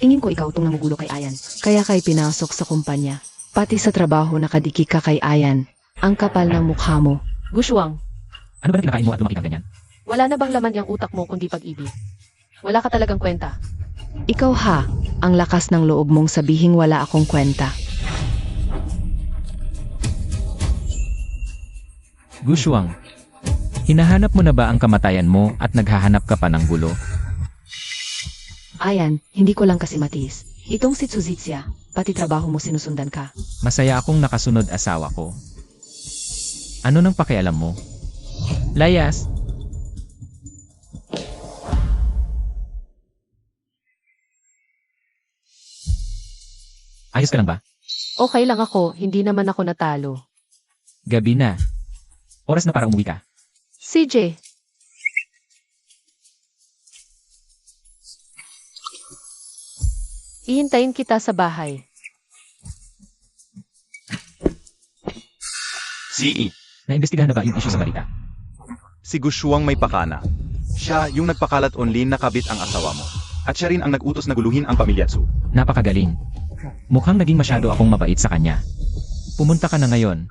Tingin ko ikaw itong namugulo kay Ayan. Kaya kay pinasok sa kumpanya. Pati sa trabaho nakadiki ka kay Ayan. Ang kapal ng mukha mo. Gushwang, Ano ba na kinakain mo at lumaki kang ganyan? wala na bang laman yung utak mo kundi pag-ibig? Wala ka talagang kwenta. Ikaw ha, ang lakas ng loob mong sabihing wala akong kwenta. Gushwang, hinahanap mo na ba ang kamatayan mo at naghahanap ka pa ng gulo? Ayan, hindi ko lang kasi matiis. Itong si Tsuzitsia, pati trabaho mo sinusundan ka. Masaya akong nakasunod asawa ko. Ano nang pakialam mo? Layas! Ayos ka lang ba? Okay lang ako, hindi naman ako natalo. Gabi na. Oras na para umuwi ka. CJ, ihintayin kita sa bahay. CE. Naimbestigahan na ba yung issue sa balita? Si Gushuang may pakana. Siya yung nagpakalat online na kabit ang asawa mo. At siya rin ang nag-utos na guluhin ang pamilya Tsu. Napakagaling. Mukhang naging masyado akong mabait sa kanya. Pumunta ka na ngayon.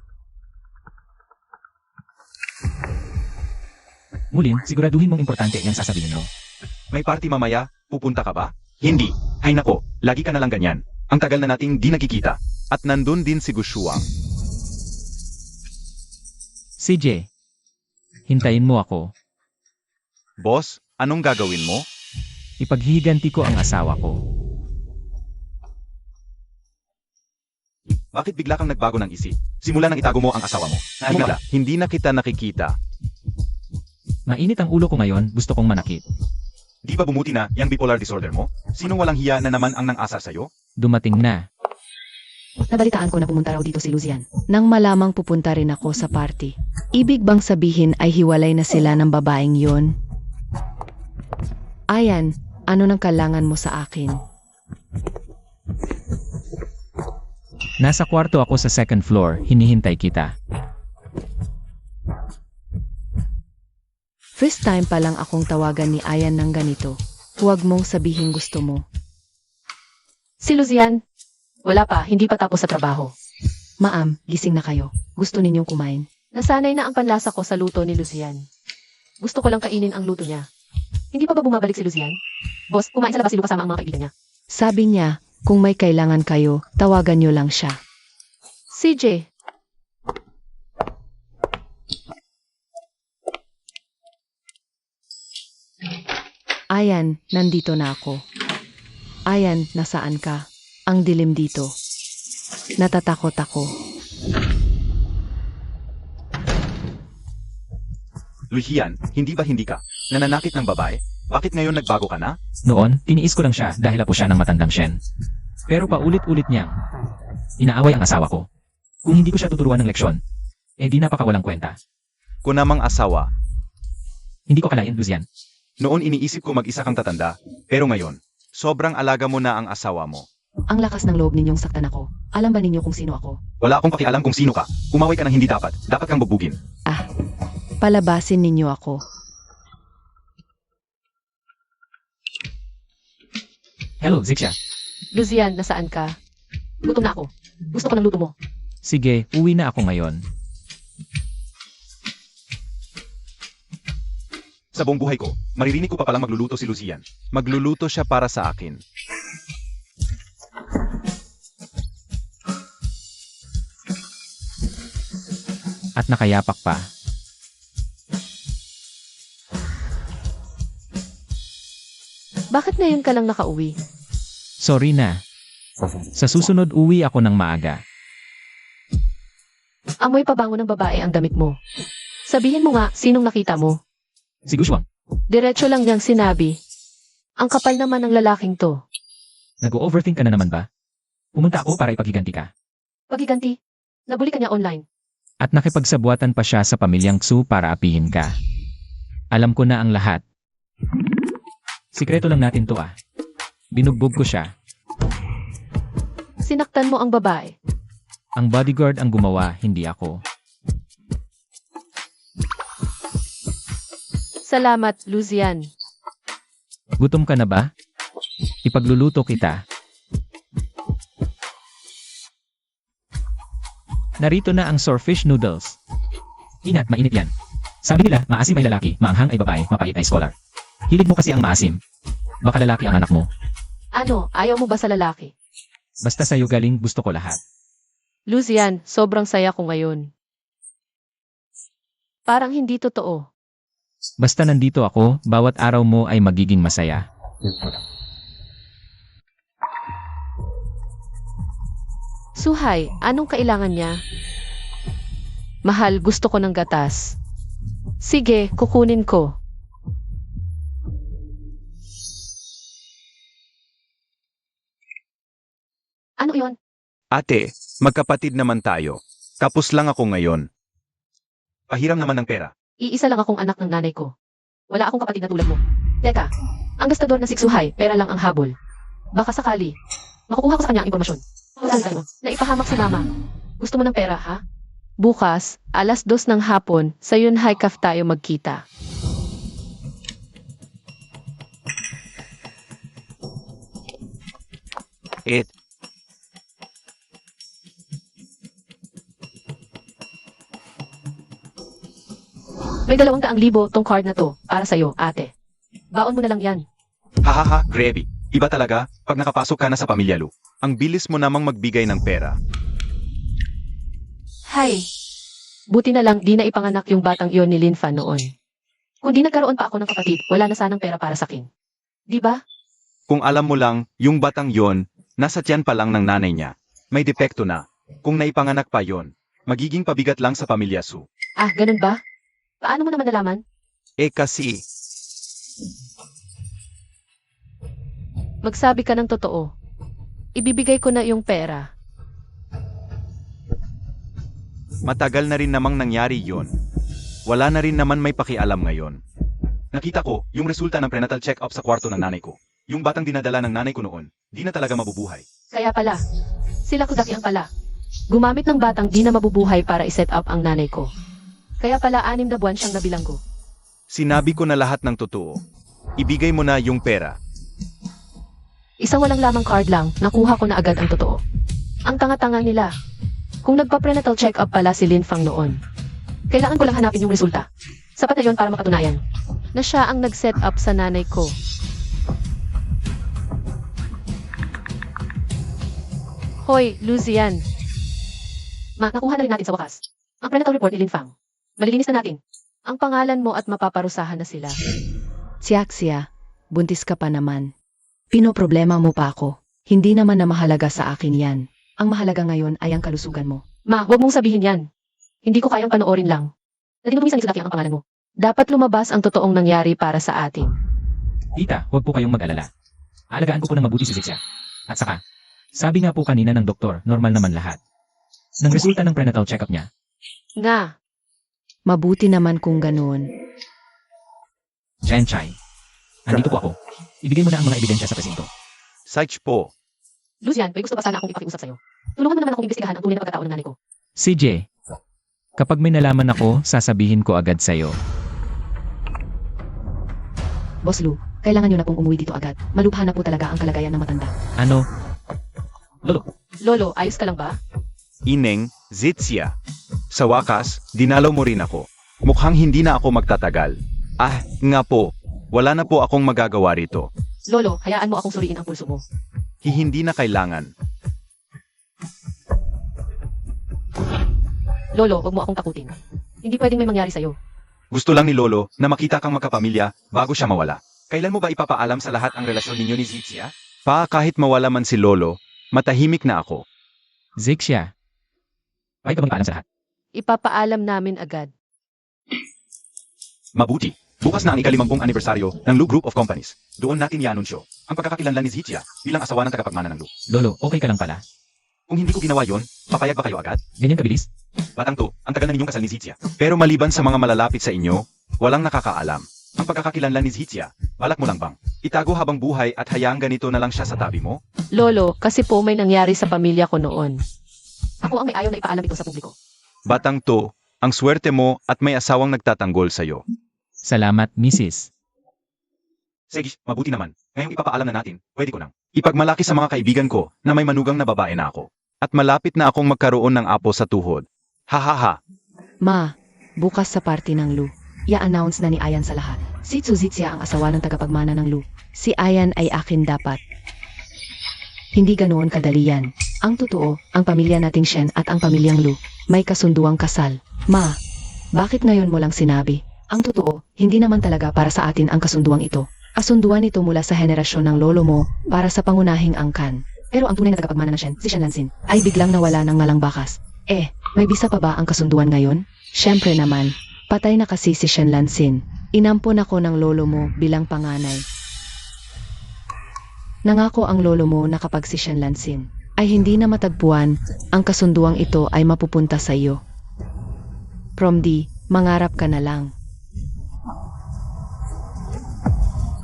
Muling, siguraduhin mong importante yung sasabihin mo. May party mamaya, pupunta ka ba? Hindi. Ay nako, lagi ka na lang ganyan. Ang tagal na nating di nakikita. At nandun din si Gushuang. CJ, hintayin mo ako. Boss, anong gagawin mo? Ipaghihiganti ko ang asawa ko. Bakit bigla kang nagbago ng isip? Simula nang itago mo ang asawa mo. Mula, hindi na kita nakikita. Mainit ang ulo ko ngayon, gusto kong manakit. Di ba bumuti na yung bipolar disorder mo? Sinong walang hiya na naman ang nang-asa sa'yo? Dumating na. Nabalitaan ko na pumunta raw dito si Lucian. Nang malamang pupunta rin ako sa party. Ibig bang sabihin ay hiwalay na sila ng babaeng yon? Ayan, ano nang kailangan mo sa akin? Nasa kwarto ako sa second floor, hinihintay kita. First time pa lang akong tawagan ni Ayan ng ganito. Huwag mong sabihin gusto mo. Si Lucian, wala pa, hindi pa tapos sa trabaho. Ma'am, gising na kayo. Gusto ninyong kumain? Nasanay na ang panlasa ko sa luto ni Lucian. Gusto ko lang kainin ang luto niya. Hindi pa ba bumabalik si Lucian? Boss, kumain sa labas si Lu kasama ang mga kaibigan niya. Sabi niya, kung may kailangan kayo, tawagan niyo lang siya. CJ, Ayan, nandito na ako. Ayan, nasaan ka? Ang dilim dito. Natatakot ako. Luhian, hindi ba hindi ka? Nananakit ng babae? Bakit ngayon nagbago ka na? Noon, tiniis ko lang siya dahil apo siya ng matandang Shen. Pero paulit-ulit niyang inaaway ang asawa ko. Kung hindi ko siya tuturuan ng leksyon, eh di napakawalang kwenta. Ko namang asawa. Hindi ko kalain, Lucian. Noon iniisip ko mag-isa kang tatanda, pero ngayon, sobrang alaga mo na ang asawa mo. Ang lakas ng loob ninyong saktan ako. Alam ba ninyo kung sino ako? Wala akong pakialam kung sino ka. Umaway ka ng hindi dapat. Dapat kang bugbugin. Palabasin ninyo ako. Hello, Zixia. Luzian, nasaan ka? Gutom na ako. Gusto ko ng luto mo. Sige, uwi na ako ngayon. Sa buong buhay ko, maririnig ko pa palang magluluto si Lucian. Magluluto siya para sa akin. At nakayapak pa. Bakit ngayon ka lang nakauwi? Sorry na. Sa susunod uwi ako ng maaga. Amoy pabango ng babae ang damit mo. Sabihin mo nga, sinong nakita mo? Si Gushwang, Diretso lang niyang sinabi. Ang kapal naman ng lalaking to. nag-overthink ka na naman ba? Pumunta ako para ipaghiganti ka. Pagiganti, nabuli ka niya online. At nakipagsabuatan pa siya sa pamilyang Xu para apihin ka. Alam ko na ang lahat. Sikreto lang natin to ah. Binugbog ko siya. Sinaktan mo ang babae. Ang bodyguard ang gumawa, hindi ako. Salamat, Luzian. Gutom ka na ba? Ipagluluto kita. Narito na ang swordfish noodles. Ingat, mainit yan. Sabi nila, maasim ay lalaki, maanghang ay babae, mapait ay scholar. Hilig mo kasi ang maasim. Baka lalaki ang anak mo. Ano, ayaw mo ba sa lalaki? Basta sa'yo galing, gusto ko lahat. Luzian, sobrang saya ko ngayon. Parang hindi totoo. Basta nandito ako, bawat araw mo ay magiging masaya. Suhay, anong kailangan niya? Mahal, gusto ko ng gatas. Sige, kukunin ko. Ano yon? Ate, magkapatid naman tayo. Kapos lang ako ngayon. Pahiram naman ng pera. Iisa lang akong anak ng nanay ko. Wala akong kapatid na tulad mo. Teka, ang gastador na si Suhay, pera lang ang habol. Baka sakali, makukuha ko sa kanya ang impormasyon. Salita mo, na ipahamak si mama. Gusto mo ng pera, ha? Bukas, 2:00 ng hapon, sa Yunhai Cafe tayo magkita. Et, May 200,000 tong card na to, para sa'yo, ate. Baon mo na lang yan. hahaha, Grebi. Iba talaga, pag nakapasok ka na sa pamilya Lu. Ang bilis mo namang magbigay ng pera. Hay! Buti na lang di na ipanganak yung batang iyon ni Linfa noon. Kung di nagkaroon pa ako ng kapatid, wala na sanang pera para sakin. Di ba? Kung alam mo lang, yung batang yon, nasa tiyan pa lang ng nanay niya. May depekto na. Kung naipanganak pa yon, magiging pabigat lang sa pamilya Su. Ah, ganun ba? Paano mo naman nalaman? Eh kasi, Magsabi ka ng totoo. Ibibigay ko na yung pera. matagal na rin namang nangyari yon. Wala na rin naman may pakialam ngayon. Nakita ko, yung resulta ng prenatal check-up sa kwarto ng nanay ko. Yung batang dinadala ng nanay ko noon, di na talaga mabubuhay. Kaya pala, sila Kudaki ang pala. Gumamit ng batang di na mabubuhay para iset up ang nanay ko. Kaya pala 6 na buwan siyang nabilanggo. Sinabi ko na lahat ng totoo. Ibigay mo na yung pera. Isang walang lamang card lang, nakuha ko na agad ang totoo. Ang tanga-tanga nila. Kung nagpa-prenatal check-up pala si Lin Fang noon. Kailangan ko lang hanapin yung resulta. Sapat na yon para mapatunayan. Na siya ang nag-set up sa nanay ko. Hoy, Luzian. Nakuha na rin natin sa wakas. Ang prenatal report ni Lin Fang. Malilinis na natin. Ang pangalan mo at mapaparusahan na sila. Xiaxia, buntis ka pa naman. Pinoproblema mo pa ako. Hindi naman na mahalaga sa akin yan. Ang mahalaga ngayon ay ang kalusugan mo. Ma, huwag mong sabihin yan. Hindi ko kayang panoorin lang. Natinutumisan ni Sudaki ang pangalan mo. Dapat lumabas ang totoong nangyari para sa atin. Tita, huwag po kayong mag-alala. Aalagaan ko po ng mabuti si Zixia. At saka, Sabi nga po kanina ng doktor, normal naman lahat. Nang resulta ng prenatal check-up niya, Nga, Mabuti naman kung ganoon. Jen Chai, andito po ako. Ibigay mo na ang mga ebidensya sa presinto. Saich po. Lucian, may gusto pa sana akong ipakiusap sa'yo. Tulungan mo naman akong imbestigahan ang tunay na pagkatao ng nanay ko. CJ, kapag may nalaman ako, sasabihin ko agad sa'yo. Boss Lu, kailangan nyo na pong umuwi dito agad. Malubha na po talaga ang kalagayan ng matanda. Ano? Lolo, Lolo, ayos ka lang ba? Ineng, Zitsia. Sa wakas, dinalaw mo rin ako. Mukhang hindi na ako magtatagal. Ah, nga po. Wala na po akong magagawa rito. Lolo, hayaan mo akong suriin ang pulso mo. Hindi na kailangan. Lolo, huwag mo akong takutin. Hindi pwedeng may mangyari sa'yo. Gusto lang ni Lolo na makita kang magkapamilya bago siya mawala. Kailan mo ba ipapaalam sa lahat ang relasyon ninyo ni Zitsia? Kahit mawala man si Lolo, matahimik na ako. Zixia. Ay ka magpaalam sa lahat. Ipapaalam namin agad. Mabuti. Bukas na ang ika-50 anibersaryo ng Lu Group of Companies. Doon natin i-anunsyo ang pagkakakilanlan ni Zitsia bilang asawa ng tagapagmana ng Lu. Lolo, okay ka lang pala? Kung hindi ko ginawa yon, papayag ba kayo agad? Ganyan kabilis? Batang to, ang tagal na ninyong kasal ni Zitsia. Pero maliban sa mga malalapit sa inyo, walang nakakaalam. Ang pagkakakilanlan ni Zitsia, balak mo lang bang itago habang buhay at hayaang ganito na lang siya sa tabi mo? Lolo, kasi po may nangyari sa pamilya ko noon. Ako ang may ayaw na ipaalam ito sa publiko. Batang to, ang swerte mo at may asawang nagtatanggol sa'yo. Salamat, Mrs. Sige, mabuti naman. Ngayong ipapaalam na natin, pwede ko nang ipagmalaki sa mga kaibigan ko na may manugang na babae na ako. At malapit na akong magkaroon ng apo sa tuhod. Ha. Ma, bukas sa party ng Lu, i-announce na ni Ayan sa lahat. Si Zitsia ang asawa ng tagapagmana ng Lu. Si Ayan ay akin dapat. Hindi ganoon kadali yan. Ang totoo, ang pamilya nating Shen at ang pamilyang Lu, may kasunduang kasal. Ma, bakit ngayon mo lang sinabi? Ang totoo, hindi naman talaga para sa atin ang kasunduang ito. Kasunduan ito mula sa henerasyon ng lolo mo para sa pangunahing angkan. Pero ang tunay na tagapagmana ng Shen, si Shen Lansin, ay biglang nawala ng ngalang bakas. May bisa pa ba ang kasunduan ngayon? Siyempre naman, patay na kasi si Shen Lansin. Inampon ako ng lolo mo bilang panganay. Nangako ang lolo mo na kapag si Shen Lansin ay hindi na matagpuan, ang kasunduang ito ay mapupunta sa iyo. Promdi, mangarap ka na lang.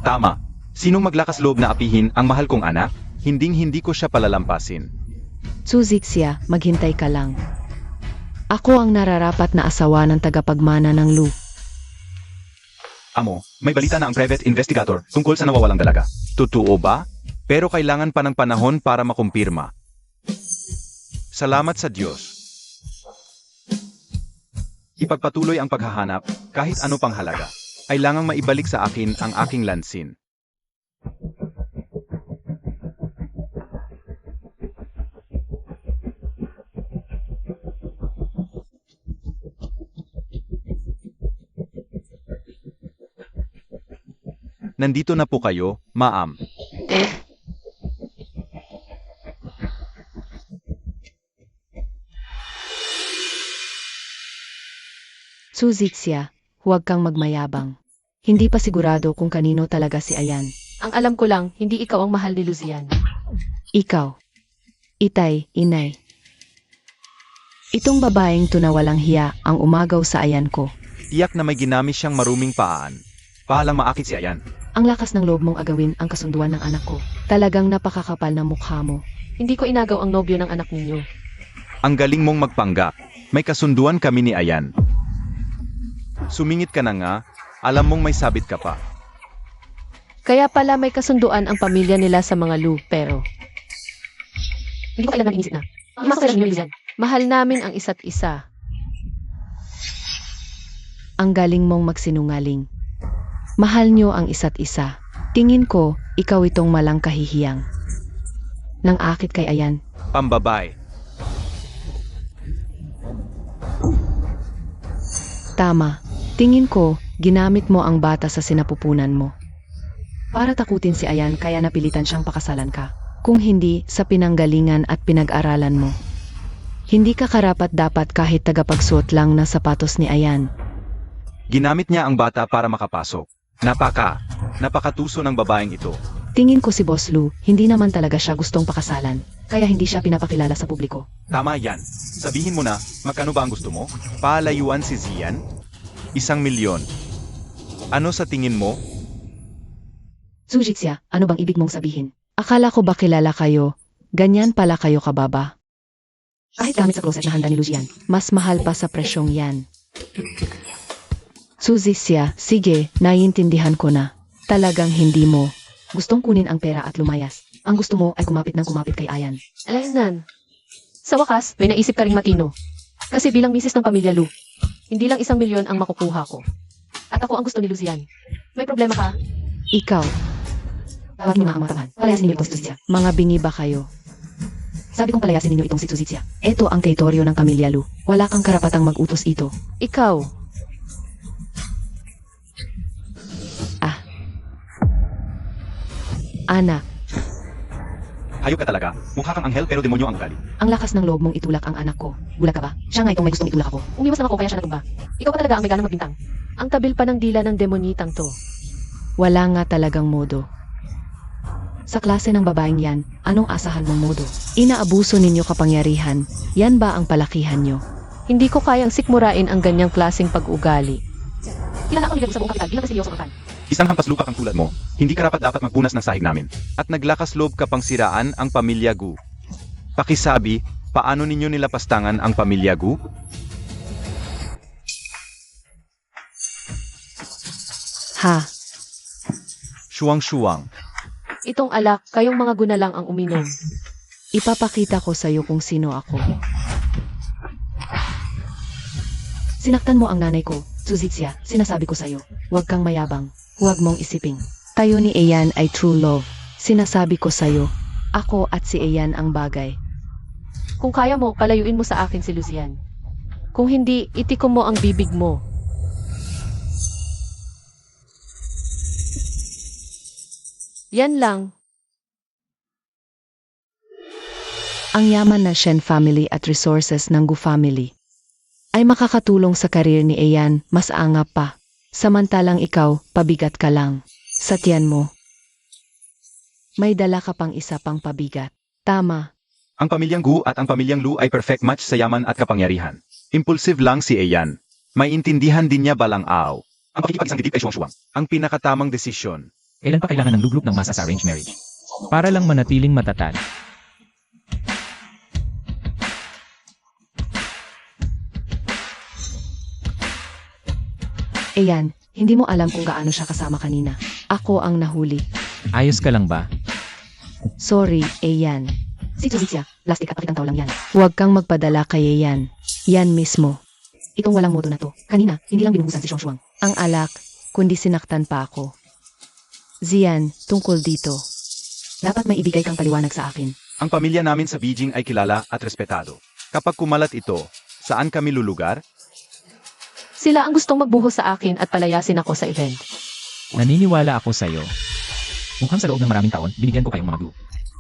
Tama. Sinong maglakas loob na apihin ang mahal kong anak? Hindi ko siya palalampasin. Zitsia, maghintay ka lang. Ako ang nararapat na asawa ng tagapagmana ng Lu. Amo, may balita na ang private investigator tungkol sa nawawalang dalaga. Totoo ba? Pero kailangan pa ng panahon para makumpirma. Salamat sa Diyos. Ipagpatuloy ang paghahanap kahit ano pang halaga. Kailangang maibalik sa akin ang aking lansin. Nandito na po kayo, ma'am. Zitsia, huwag kang magmayabang. Hindi pa sigurado kung kanino talaga si Ayan. Ang alam ko lang, hindi ikaw ang mahal ni Lucian. Ikaw. Itay, inay. Itong babaeng to na walang hiya ang umagaw sa Ayan ko. Tiyak na may ginamit siyang maruming paan. Paalang maakit si Ayan. Ang lakas ng loob mong agawin ang kasunduan ng anak ko. Talagang napakakapal na mukha mo. Hindi ko inagaw ang nobyo ng anak ninyo. Ang galing mong magpanggap. May kasunduan kami ni Ayan. Sumingit ka na nga, alam mong may sabit ka pa. Kaya pala may kasunduan ang pamilya nila sa mga Lu, pero hindi ko kailangan inisip na. Masakailan niyo, Lucian. Mahal namin ang isa't isa. Ang galing mong magsinungaling. Mahal nyo ang isa't isa. Tingin ko, ikaw itong malang kahihiyang. Nang akit kay Ayan. Pambabay. Tama. Tingin ko, ginamit mo ang bata sa sinapupunan mo. Para takutin si Ayan kaya napilitan siyang pakasalan ka. Kung hindi, sa pinanggalingan at pinag-aralan mo. Hindi ka karapat dapat kahit tagapagsuot lang na sapatos ni Ayan. Ginamit niya ang bata para makapasok. Napakatuso ng babaeng ito. Tingin ko si Boss Lu, hindi naman talaga siya gustong pakasalan, kaya hindi siya pinapakilala sa publiko. Tama yan. Sabihin mo na, magkano ba ang gusto mo? Palayuan si Zian? 1,000,000. Ano sa tingin mo? Zujitsia, ano bang ibig mong sabihin? Akala ko ba kilala kayo? Ganyan pala kayo kababa. Kahit gamit sa closet na handa ni Lucian, mas mahal pa sa presyong yan. Zujitsia, sige, naiintindihan ko na. Talagang hindi mo gustong kunin ang pera at lumayas. Ang gusto mo ay kumapit ng kumapit kay Ayan. Alaynan. Sa wakas, may naisip ka ring matino. Kasi bilang misis ng pamilya Lu, hindi lang 1,000,000 ang makukuha ko. At ako ang gusto ni Lucian. May problema ka? Ikaw, tawag niyo nga ang mga tamahan. Palayasin niyo itong si Zujitsia. Mga bingi ba kayo? Sabi kong palayasin ninyo itong si Zujitsia. Ito ang teritoryo ng pamilya Lu. Wala kang karapatang mag-utos ito. Ikaw. Anak, Hayop ka talaga. Mukha kang anghel pero demonyo ang ugali. ang lakas ng loob mong itulak ang anak ko. Bulag ka ba? Siya nga itong may gustong itulak ako. Umiwas lang ako kaya siya natumba. Ikaw pa talaga ang may ganang magbintang. Ang tabil pa ng dila ng demonitang to. Wala nga talagang modo. Sa klase ng babaeng yan, anong asahan mong modo? Inaabuso ninyo kapangyarihan. Yan ba ang palakihan nyo? Hindi ko kayang sikmurain ang ganyang klaseng pag-ugali. Kilala ko nila sa buong kapital bilang seryoso kang. Isang hampas lupa kang tulad mo. Hindi ka dapat magpunas ng sahig namin. At naglakas loob ka pang siraan ang pamilya Gu. Pakisabi, paano ninyo nilapastangan ang pamilya Gu? Ha? Shuwang-shuwang. Itong alak, kayong mga guna lang ang uminom. Ipapakita ko sa'yo kung sino ako. Sinaktan mo ang nanay ko, Zujitsia, sinasabi ko sa'yo. Huwag kang mayabang. Huwag mong isiping. Tayo ni Ayan ay true love. Sinasabi ko sa'yo, ako at si Ayan ang bagay. Kung kaya mo, palayuin mo sa akin si Lucian. Kung hindi, itikom mo ang bibig mo. Yan lang. Ang yaman na Shen family at resources ng Gu family ay makakatulong sa karir ni Ayan mas angap pa. Samantalang ikaw, pabigat ka lang. Sa tiyan mo. May dala ka pang isa pang pabigat. Tama. Ang pamilyang Gu at ang pamilyang Lu ay perfect match sa yaman at kapangyarihan. Impulsive lang si Ayan. May intindihan din niya balang aw. Ang pakikipag-isang dibdib kay Shuwang-shuwang. Ang pinakatamang desisyon. Kailan pa kailangan ng group ng masa sa arranged marriage? Para lang manatiling matatag. Ayan, hindi mo alam kung gaano siya kasama kanina. Ako ang nahuli. Ayos ka lang ba? Sorry, Ayan. Si Zujitsia, plastic at pakitang tao lang yan. Huwag kang magpadala kay Ayan. Yan mismo. Itong walang modo na to. Kanina, hindi lang binuhusan si Shuang-shuwang. Ang alak, kundi sinaktan pa ako. Zian, tungkol dito. Dapat may ibigay kang paliwanag sa akin. Ang pamilya namin sa Beijing ay kilala at respetado. Kapag kumalat ito, saan kami lulugar? Sila ang gustong magbuhos sa akin at palayasin ako sa event. Naniniwala ako sa'yo. Mukhang sa loob ng maraming taon, binigyan ko kayong mga Gu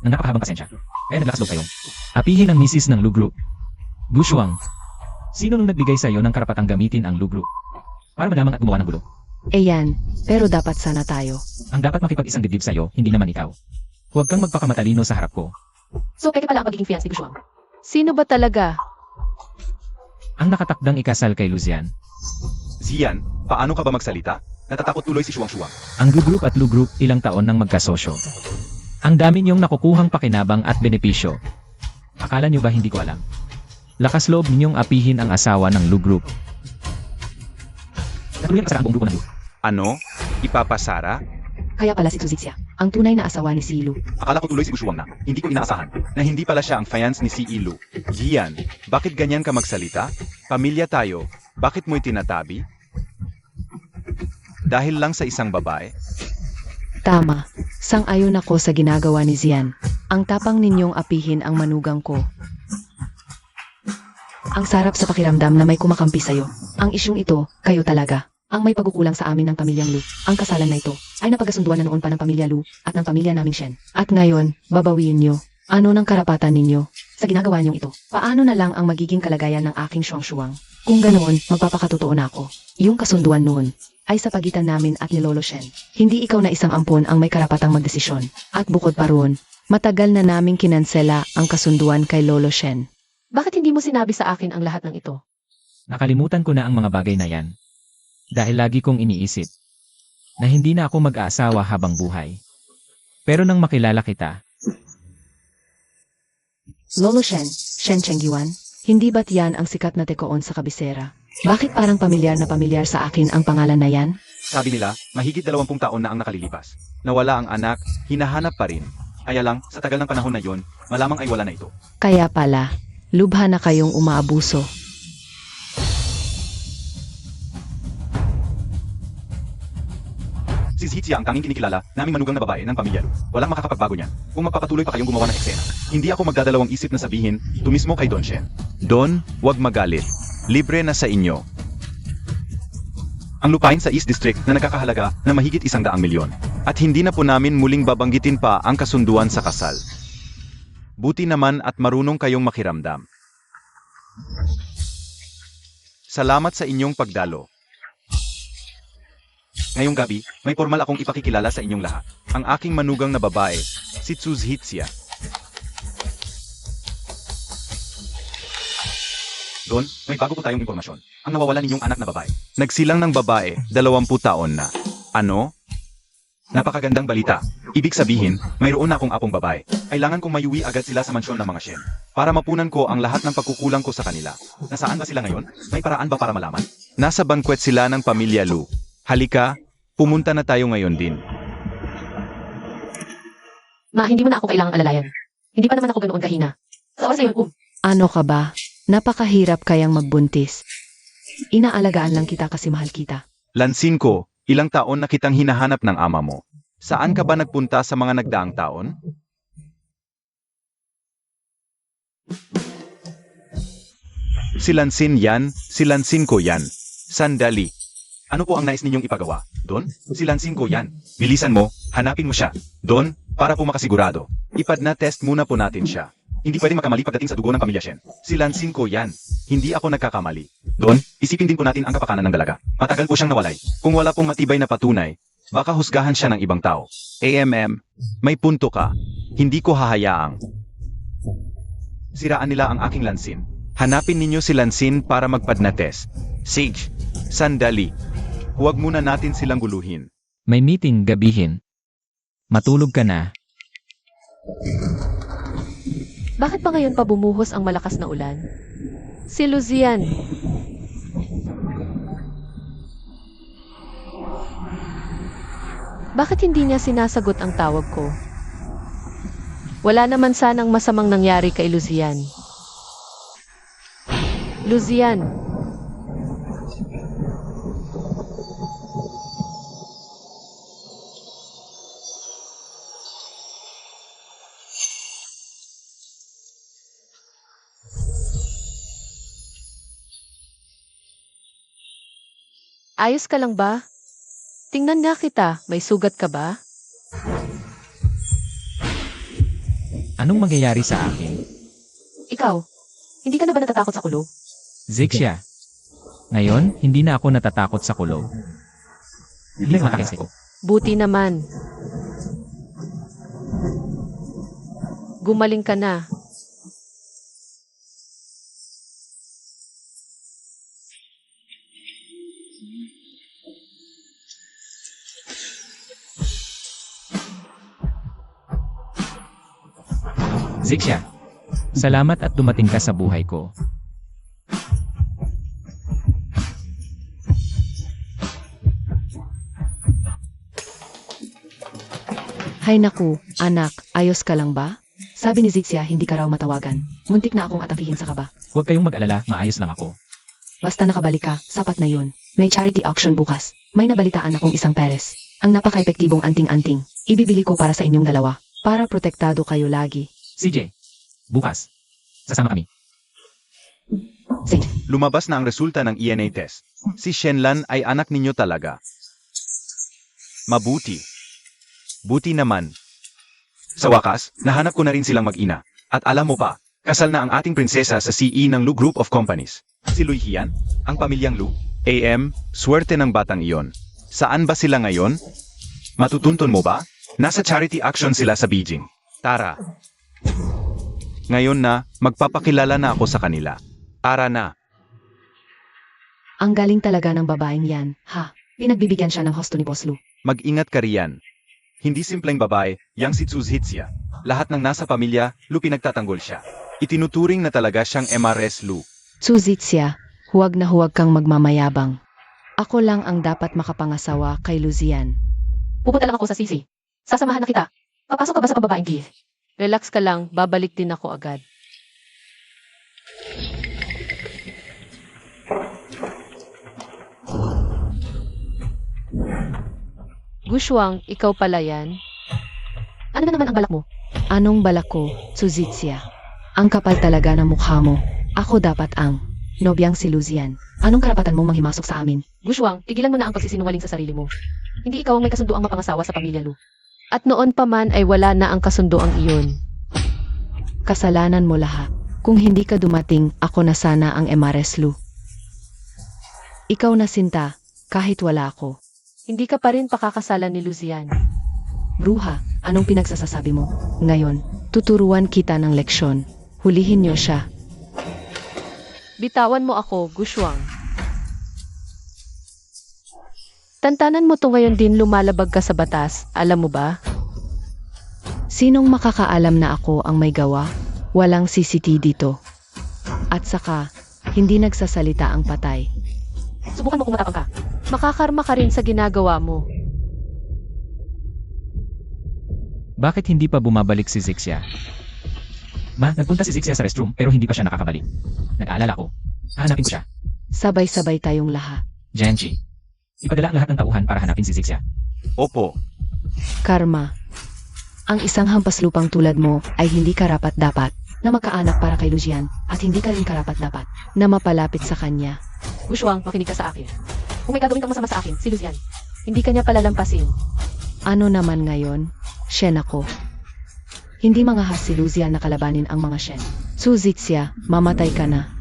ng napakahabang pasensya. Kaya naglakas loob kayo. Apihin ang misis ng Lu Group. Gu Shuang. Sino nung nagbigay sa'yo ng karapatang gamitin ang Lu Group? Para madamang at gumawa ng gulo. Ayan, pero dapat sana tayo. Ang dapat makipag-isang dibdib sa'yo, hindi naman ikaw. Huwag kang magpakamatalino sa harap ko. So, peke pala ang pagiging fiancé ni Shuang. Sino ba talaga? Ang nakatakdang ikasal kay Lucian. Zian, paano ka ba magsalita? Natatakot tuloy si Shuwang-shuwang. Ang Gu Group at Lu Group ilang taon nang magkasosyo. Ang dami niyong nakukuhang pakinabang at benepisyo. Akala niyo ba hindi ko alam? Lakas loob ninyong apihin ang asawa ng Lu Group. Natuloy ang kasarang buong grupo ng Lu. Ano? Ipapasara? Kaya pala si Zujitsia, ang tunay na asawa ni si Lu. Akala ko tuloy si Gushuwang na. Hindi ko inaasahan na hindi pala siya ang fiance ni si Ilu. Zian, bakit ganyan ka magsalita? Pamilya tayo. Bakit mo'y tinatabi? Dahil lang sa isang babae? Tama. Sang-ayon ako sa ginagawa ni Zian. Ang tapang ninyong apihin ang manugang ko. Ang sarap sa pakiramdam na may kumakampi sa'yo. Ang isyong ito, kayo talaga. Ang may pagkukulang sa amin ng pamilyang Lu. Ang kasalan na ito ay napagkasunduan na noon pa ng pamilya Lu at ng pamilya namin Shen. At ngayon, babawiin nyo. Ano ng karapatan ninyo sa ginagawa nyong ito? Paano na lang ang magiging kalagayan ng aking Shuang-shuwang? Kung ganoon, magpapakatotoo na ako. Yung kasunduan noon ay sa pagitan namin at ni Lolo Shen. Hindi ikaw na isang ampon ang may karapatang magdesisyon. At bukod pa roon, matagal na naming kinansela ang kasunduan kay Lolo Shen. Bakit hindi mo sinabi sa akin ang lahat ng ito? Nakalimutan ko na ang mga bagay na yan. Dahil lagi kong iniisip na hindi na ako mag-aasawa habang buhay. Pero nang makilala kita, Lolo Shen, Shen Chengyuan, hindi ba't yan ang sikat na tekoon sa kabisera? Bakit parang pamilyar na pamilyar sa akin ang pangalan na yan? Sabi nila, mahigit 20 taon na ang nakalilipas. Nawala ang anak, hinahanap pa rin. Kaya lang, sa tagal ng panahon na yon, malamang ay wala na ito. Kaya pala, lubha na kayong umaabuso. Si Zhixia ang tanging kinikilala naming manugang na babae ng pamilya Lu. Walang makakapagbago niyan. Kung magpapatuloy pa kayong gumawa ng eksena, hindi ako magdadalawang isip na sabihin, tumismo kay Don Shen. Don, wag magalit. Libre na sa inyo. Ang lupain sa East District na nagkakahalaga na mahigit 100 milyon. At hindi na po namin muling babanggitin pa ang kasunduan sa kasal. Buti naman at marunong kayong makiramdam. Salamat sa inyong pagdalo. Ngayong gabi, may formal akong ipakikilala sa inyong lahat. Ang aking manugang na babae, si Zhixia. Don, may bago po tayong impormasyon. Ang nawawalan ninyong anak na babae. Nagsilang ng babae, 20 taon na. Ano? Napakagandang balita. Ibig sabihin, mayroon na akong apong babae. Kailangan kong mayuwi agad sila sa mansyon ng mga Shen. Para mapunan ko ang lahat ng pagkukulang ko sa kanila. Nasaan ba sila ngayon? May paraan ba para malaman? Nasa bangkwet sila ng pamilya Lu. Halika, pumunta na tayo ngayon din. Ma, hindi mo na ako kailangang alalayan. Hindi pa naman ako ganoon kahina. Sa oras na yun, Ano ka ba? Napakahirap kayang magbuntis. Inaalagaan lang kita kasi mahal kita. Lansin ko, ilang taon na kitang hinahanap ng ama mo. Saan ka ba nagpunta sa mga nagdaang taon? Si Lansin yan, si Lansin ko yan. Sandali. Ano po ang nais ninyong ipagawa? Don? Si Lansin ko yan. Bilisan mo, hanapin mo siya. Don, para po makasigurado. Ipad na test muna po natin siya. Hindi pwedeng makamali pagdating sa dugo ng pamilya Shen. Si Lansin ko yan. Hindi ako nagkakamali. Don, isipin din po natin ang kapakanan ng dalaga. Matagal po siyang nawalay. Kung wala pong matibay na patunay, baka husgahan siya ng ibang tao. May punto ka. Hindi ko hahayaang siraan nila ang aking Lansin. Hanapin ninyo si Lansin para magpad na test. Sage, sandali. Huwag muna natin silang guluhin. may meeting gabihin. Matulog ka na. bakit pa ngayon pa bumuhos ang malakas na ulan? Si Luzian. Bakit hindi niya sinasagot ang tawag ko? Wala naman sanang masamang nangyari kay Luzian. Luzian. Ayos ka lang ba? Tingnan nga kita, may sugat ka ba? Anong mangyayari sa akin? Ikaw, hindi ka na ba natatakot sa kulong? Zhixia. Ngayon, hindi na ako natatakot sa kulong. Hindi na ko. Buti naman. Gumaling ka na. Zhixia. Salamat at dumating ka sa buhay ko. Hay naku, anak, ayos ka lang ba? Sabi ni Zhixia hindi ka raw matawagan. Muntik na akong atakihin sa kaba. Huwag kayong mag-alala, maayos lang ako. Basta nakabalik ka, sapat na yun. May charity auction bukas. May nabalitaan akong isang peres. Ang napaka-epektibong anting-anting. Ibibili ko para sa inyong dalawa. Para protektado kayo lagi. CJ, bukas. Sasama kami. Sige. Lumabas na ang resulta ng ENA test. Si Shenlan ay anak ninyo talaga. Mabuti. Buti naman. Sa wakas, nahanap ko na rin silang mag-ina. At alam mo pa, kasal na ang ating prinsesa sa CE ng Lu Group of Companies. Si Lui Hian, ang pamilyang Lu. Swerte ng batang iyon. Saan ba sila ngayon? Matutuntun mo ba? Nasa charity action sila sa Beijing. Tara. Ngayon na, magpapakilala na ako sa kanila. Tara na. Ang galing talaga ng babaeng yan, ha? Pinagbibigyan siya ng husto ni Boss Lu. Mag-ingat ka riyan. Hindi simpleng babae, yang si Zhuzhitsia. Lahat ng nasa pamilya, Lu pinagtatanggol siya. Itinuturing na talaga siyang MRS Lu. Zhuzhitsia, huwag na huwag kang magmamayabang. Ako lang ang dapat makapangasawa kay Luzian. Pupunta lang ako sa sisi. Sasamahan na kita. Papasok ka ba sa pababaeng Keith? Relax ka lang, babalik din ako agad. Gushwang, ikaw pala yan? Ano na naman ang balak mo? Anong balak ko, Zhuzhitsia? Ang kapal talaga ng mukha mo. Ako dapat ang nobyang si Luzian. Anong karapatan mong manghimasok sa amin? Gushwang, tigilan mo na ang pagsisinungaling sa sarili mo. Hindi ikaw ang may kasunduang mapangasawa sa pamilya Lu. At noon pa man ay wala na ang kasunduang iyon. Kasalanan mo lahat. Kung hindi ka dumating, ako na sana ang MRS Lu. Ikaw na sinta, kahit wala ako. Hindi ka pa rin pakakasalan ni Luzian. Bruha, anong pinagsasasabi mo? Ngayon, tuturuan kita ng leksyon. Hulihin niyo siya. Bitawan mo ako, Gushwang. Tantanan mo to ngayon din lumalabag ka sa batas, alam mo ba? Sinong makakaalam na ako ang may gawa? Walang CCTV dito. At saka, hindi nagsasalita ang patay. Subukan mo kung matapang ka. Makakarma ka rin sa ginagawa mo. Bakit hindi pa bumabalik si Zixia? Ma, nagpunta si Zixia sa restroom pero hindi pa siya nakakabalik. Nag-aalala ko. Hahanapin ko siya. Sabay-sabay tayong lahat. Genji. Ipadala ang lahat ng tauhan para hanapin si Zixia. Opo. Karma. Ang isang hampas lupang tulad mo ay hindi karapat-dapat na magkaanak para kay Luzian at hindi ka rin karapat-dapat na mapalapit sa kanya. Gushwang, makinig ka sa akin. Kung may gagawin kang masama sa akin, si Luzian, hindi kanya palalampasin. Ano naman ngayon? Shen ako. Hindi mga has si Luzian na kalabanin ang mga Shen. Zhuzhitsia, mamatay ka na.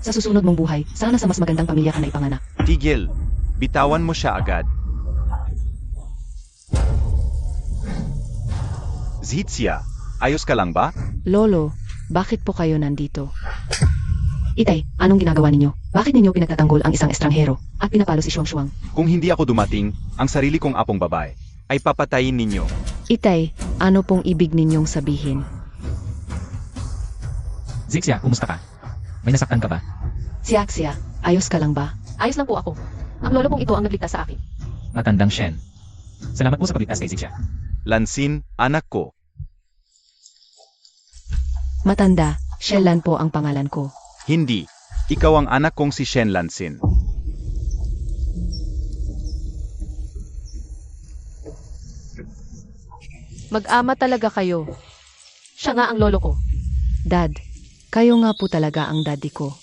Sa susunod mong buhay, sana sa mas magandang pamilya ka na ipanganak. Tigil. Bitawan mo siya agad. Zhitsia, ayos ka lang ba? Lolo, bakit po kayo nandito? Itay, anong ginagawa ninyo? Bakit ninyo pinagtatanggol ang isang estranghero at pinapalo si Shuang? Kung hindi ako dumating, ang sarili kong apong babae, ay papatayin ninyo. Itay, ano pong ibig ninyong sabihin? Zixia, kumusta ka? May nasaktan ka ba? Si Axia, ayos ka lang ba? Ayos lang po ako. Ang lolo kong ito ang nagligtas sa akin. Matandang Shen. Salamat po sa pagligtas kay Zixia. Lansin, anak ko. Matanda, Shelan po ang pangalan ko. Hindi. Ikaw ang anak kong si Shen Lansin. Mag-ama talaga kayo. Siya nga ang lolo ko. Dad, kayo nga po talaga ang daddy ko.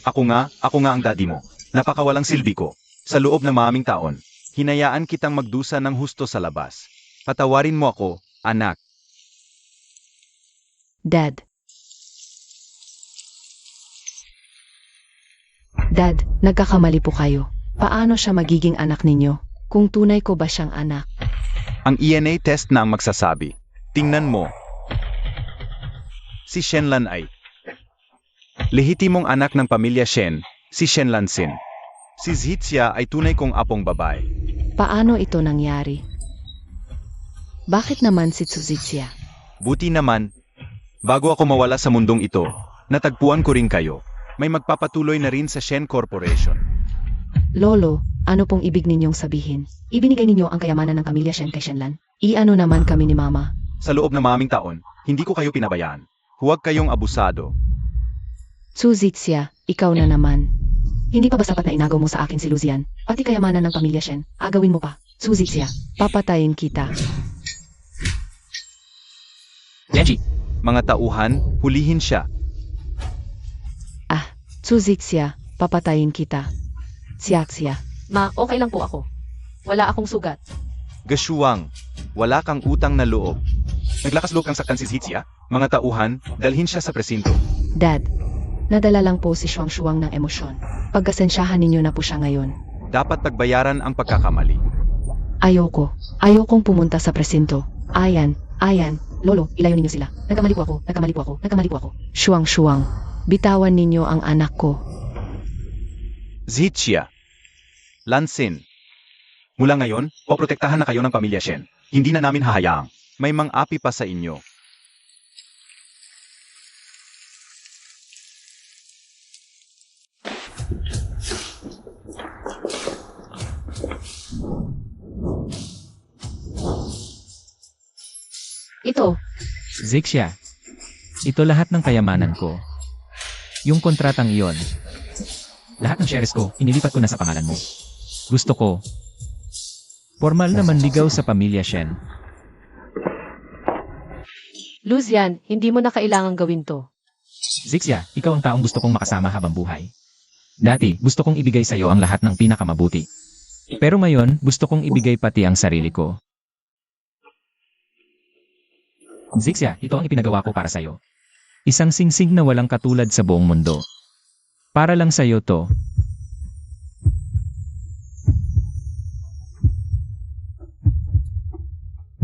Ako nga ang daddy mo. Napakawalang silbi ko. Sa loob ng maming taon, hinayaan kitang magdusa ng husto sa labas. Patawarin mo ako, anak. Dad. Dad, nagkakamali po kayo. Paano siya magiging anak ninyo? Kung tunay ko ba siyang anak? Ang ENA test na ang magsasabi. Tingnan mo. Si Shen Lan ay lehitimong anak ng pamilya Shen, si Shen Lansin. Si Zhitsia ay tunay kong apong babae. Paano ito nangyari? Bakit naman si Zhuzhitsia? Buti naman, bago ako mawala sa mundong ito, natagpuan ko rin kayo. May magpapatuloy na rin sa Shen Corporation. Lolo, ano pong ibig ninyong sabihin? Ibinigay ninyo ang kayamanan ng pamilya Shen kay Shenlan? Iano naman kami ni Mama? Sa loob ng maming taon, hindi ko kayo pinabayaan. Huwag kayong abusado. Zhuzhitsia, ikaw na naman. Hindi pa ba sapat na inagaw mo sa akin si Luzian? Pati kayamanan ng pamilya Shen, agawin mo pa. Zhuzhitsia, papatayin kita. Genji! Mga tauhan, hulihin siya. Zhuzhitsia, papatayin kita. Si Axia. Ma, okay lang po ako. Wala akong sugat. Gashuwang, wala kang utang na loob. Naglakas loob kang saktan si Zhitsia? Mga tauhan, dalhin siya sa presinto. Dad, Nadala lang po si Shuang ng emosyon. Pagkasensyahan ninyo na po siya ngayon. Dapat pagbayaran ang pagkakamali. Ayokong pumunta sa presinto. Ayan, Lolo, ilayo ninyo sila. Nagkamali po ako. Shuang, bitawan ninyo ang anak ko. Zhichia. Lansin. Mula ngayon, poprotektahan na kayo ng pamilya Shen. Hindi na namin hahayaang may mang-api pa sa inyo. Ito, Zixia, ito lahat ng kayamanan ko. Yung kontratang iyon, lahat ng shares ko, inilipat ko na sa pangalan mo. Gusto ko, formal na manligaw sa pamilya Shen. Luzian, hindi mo na kailangang gawin to. Zixia, ikaw ang taong gusto kong makasama habang buhay. Dati, gusto kong ibigay sa iyo ang lahat ng pinakamabuti. Pero ngayon, gusto kong ibigay pati ang sarili ko. Zixia, ito ang ipinagawa ko para sa iyo. Isang singsing na walang katulad sa buong mundo. Para lang sa iyo to.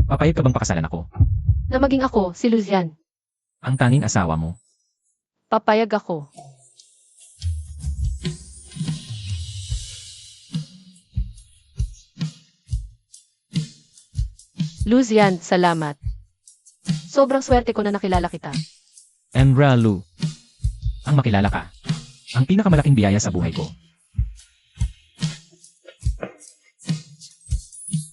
Papayag ka bang pakasalan ako? Na maging ako, si Luzian. Ang tanging asawa mo. Papayag ako. Luzian, salamat. Sobrang swerte ko na nakilala kita. Enralu. Ang makilala ka. Ang pinakamalaking biyaya sa buhay ko.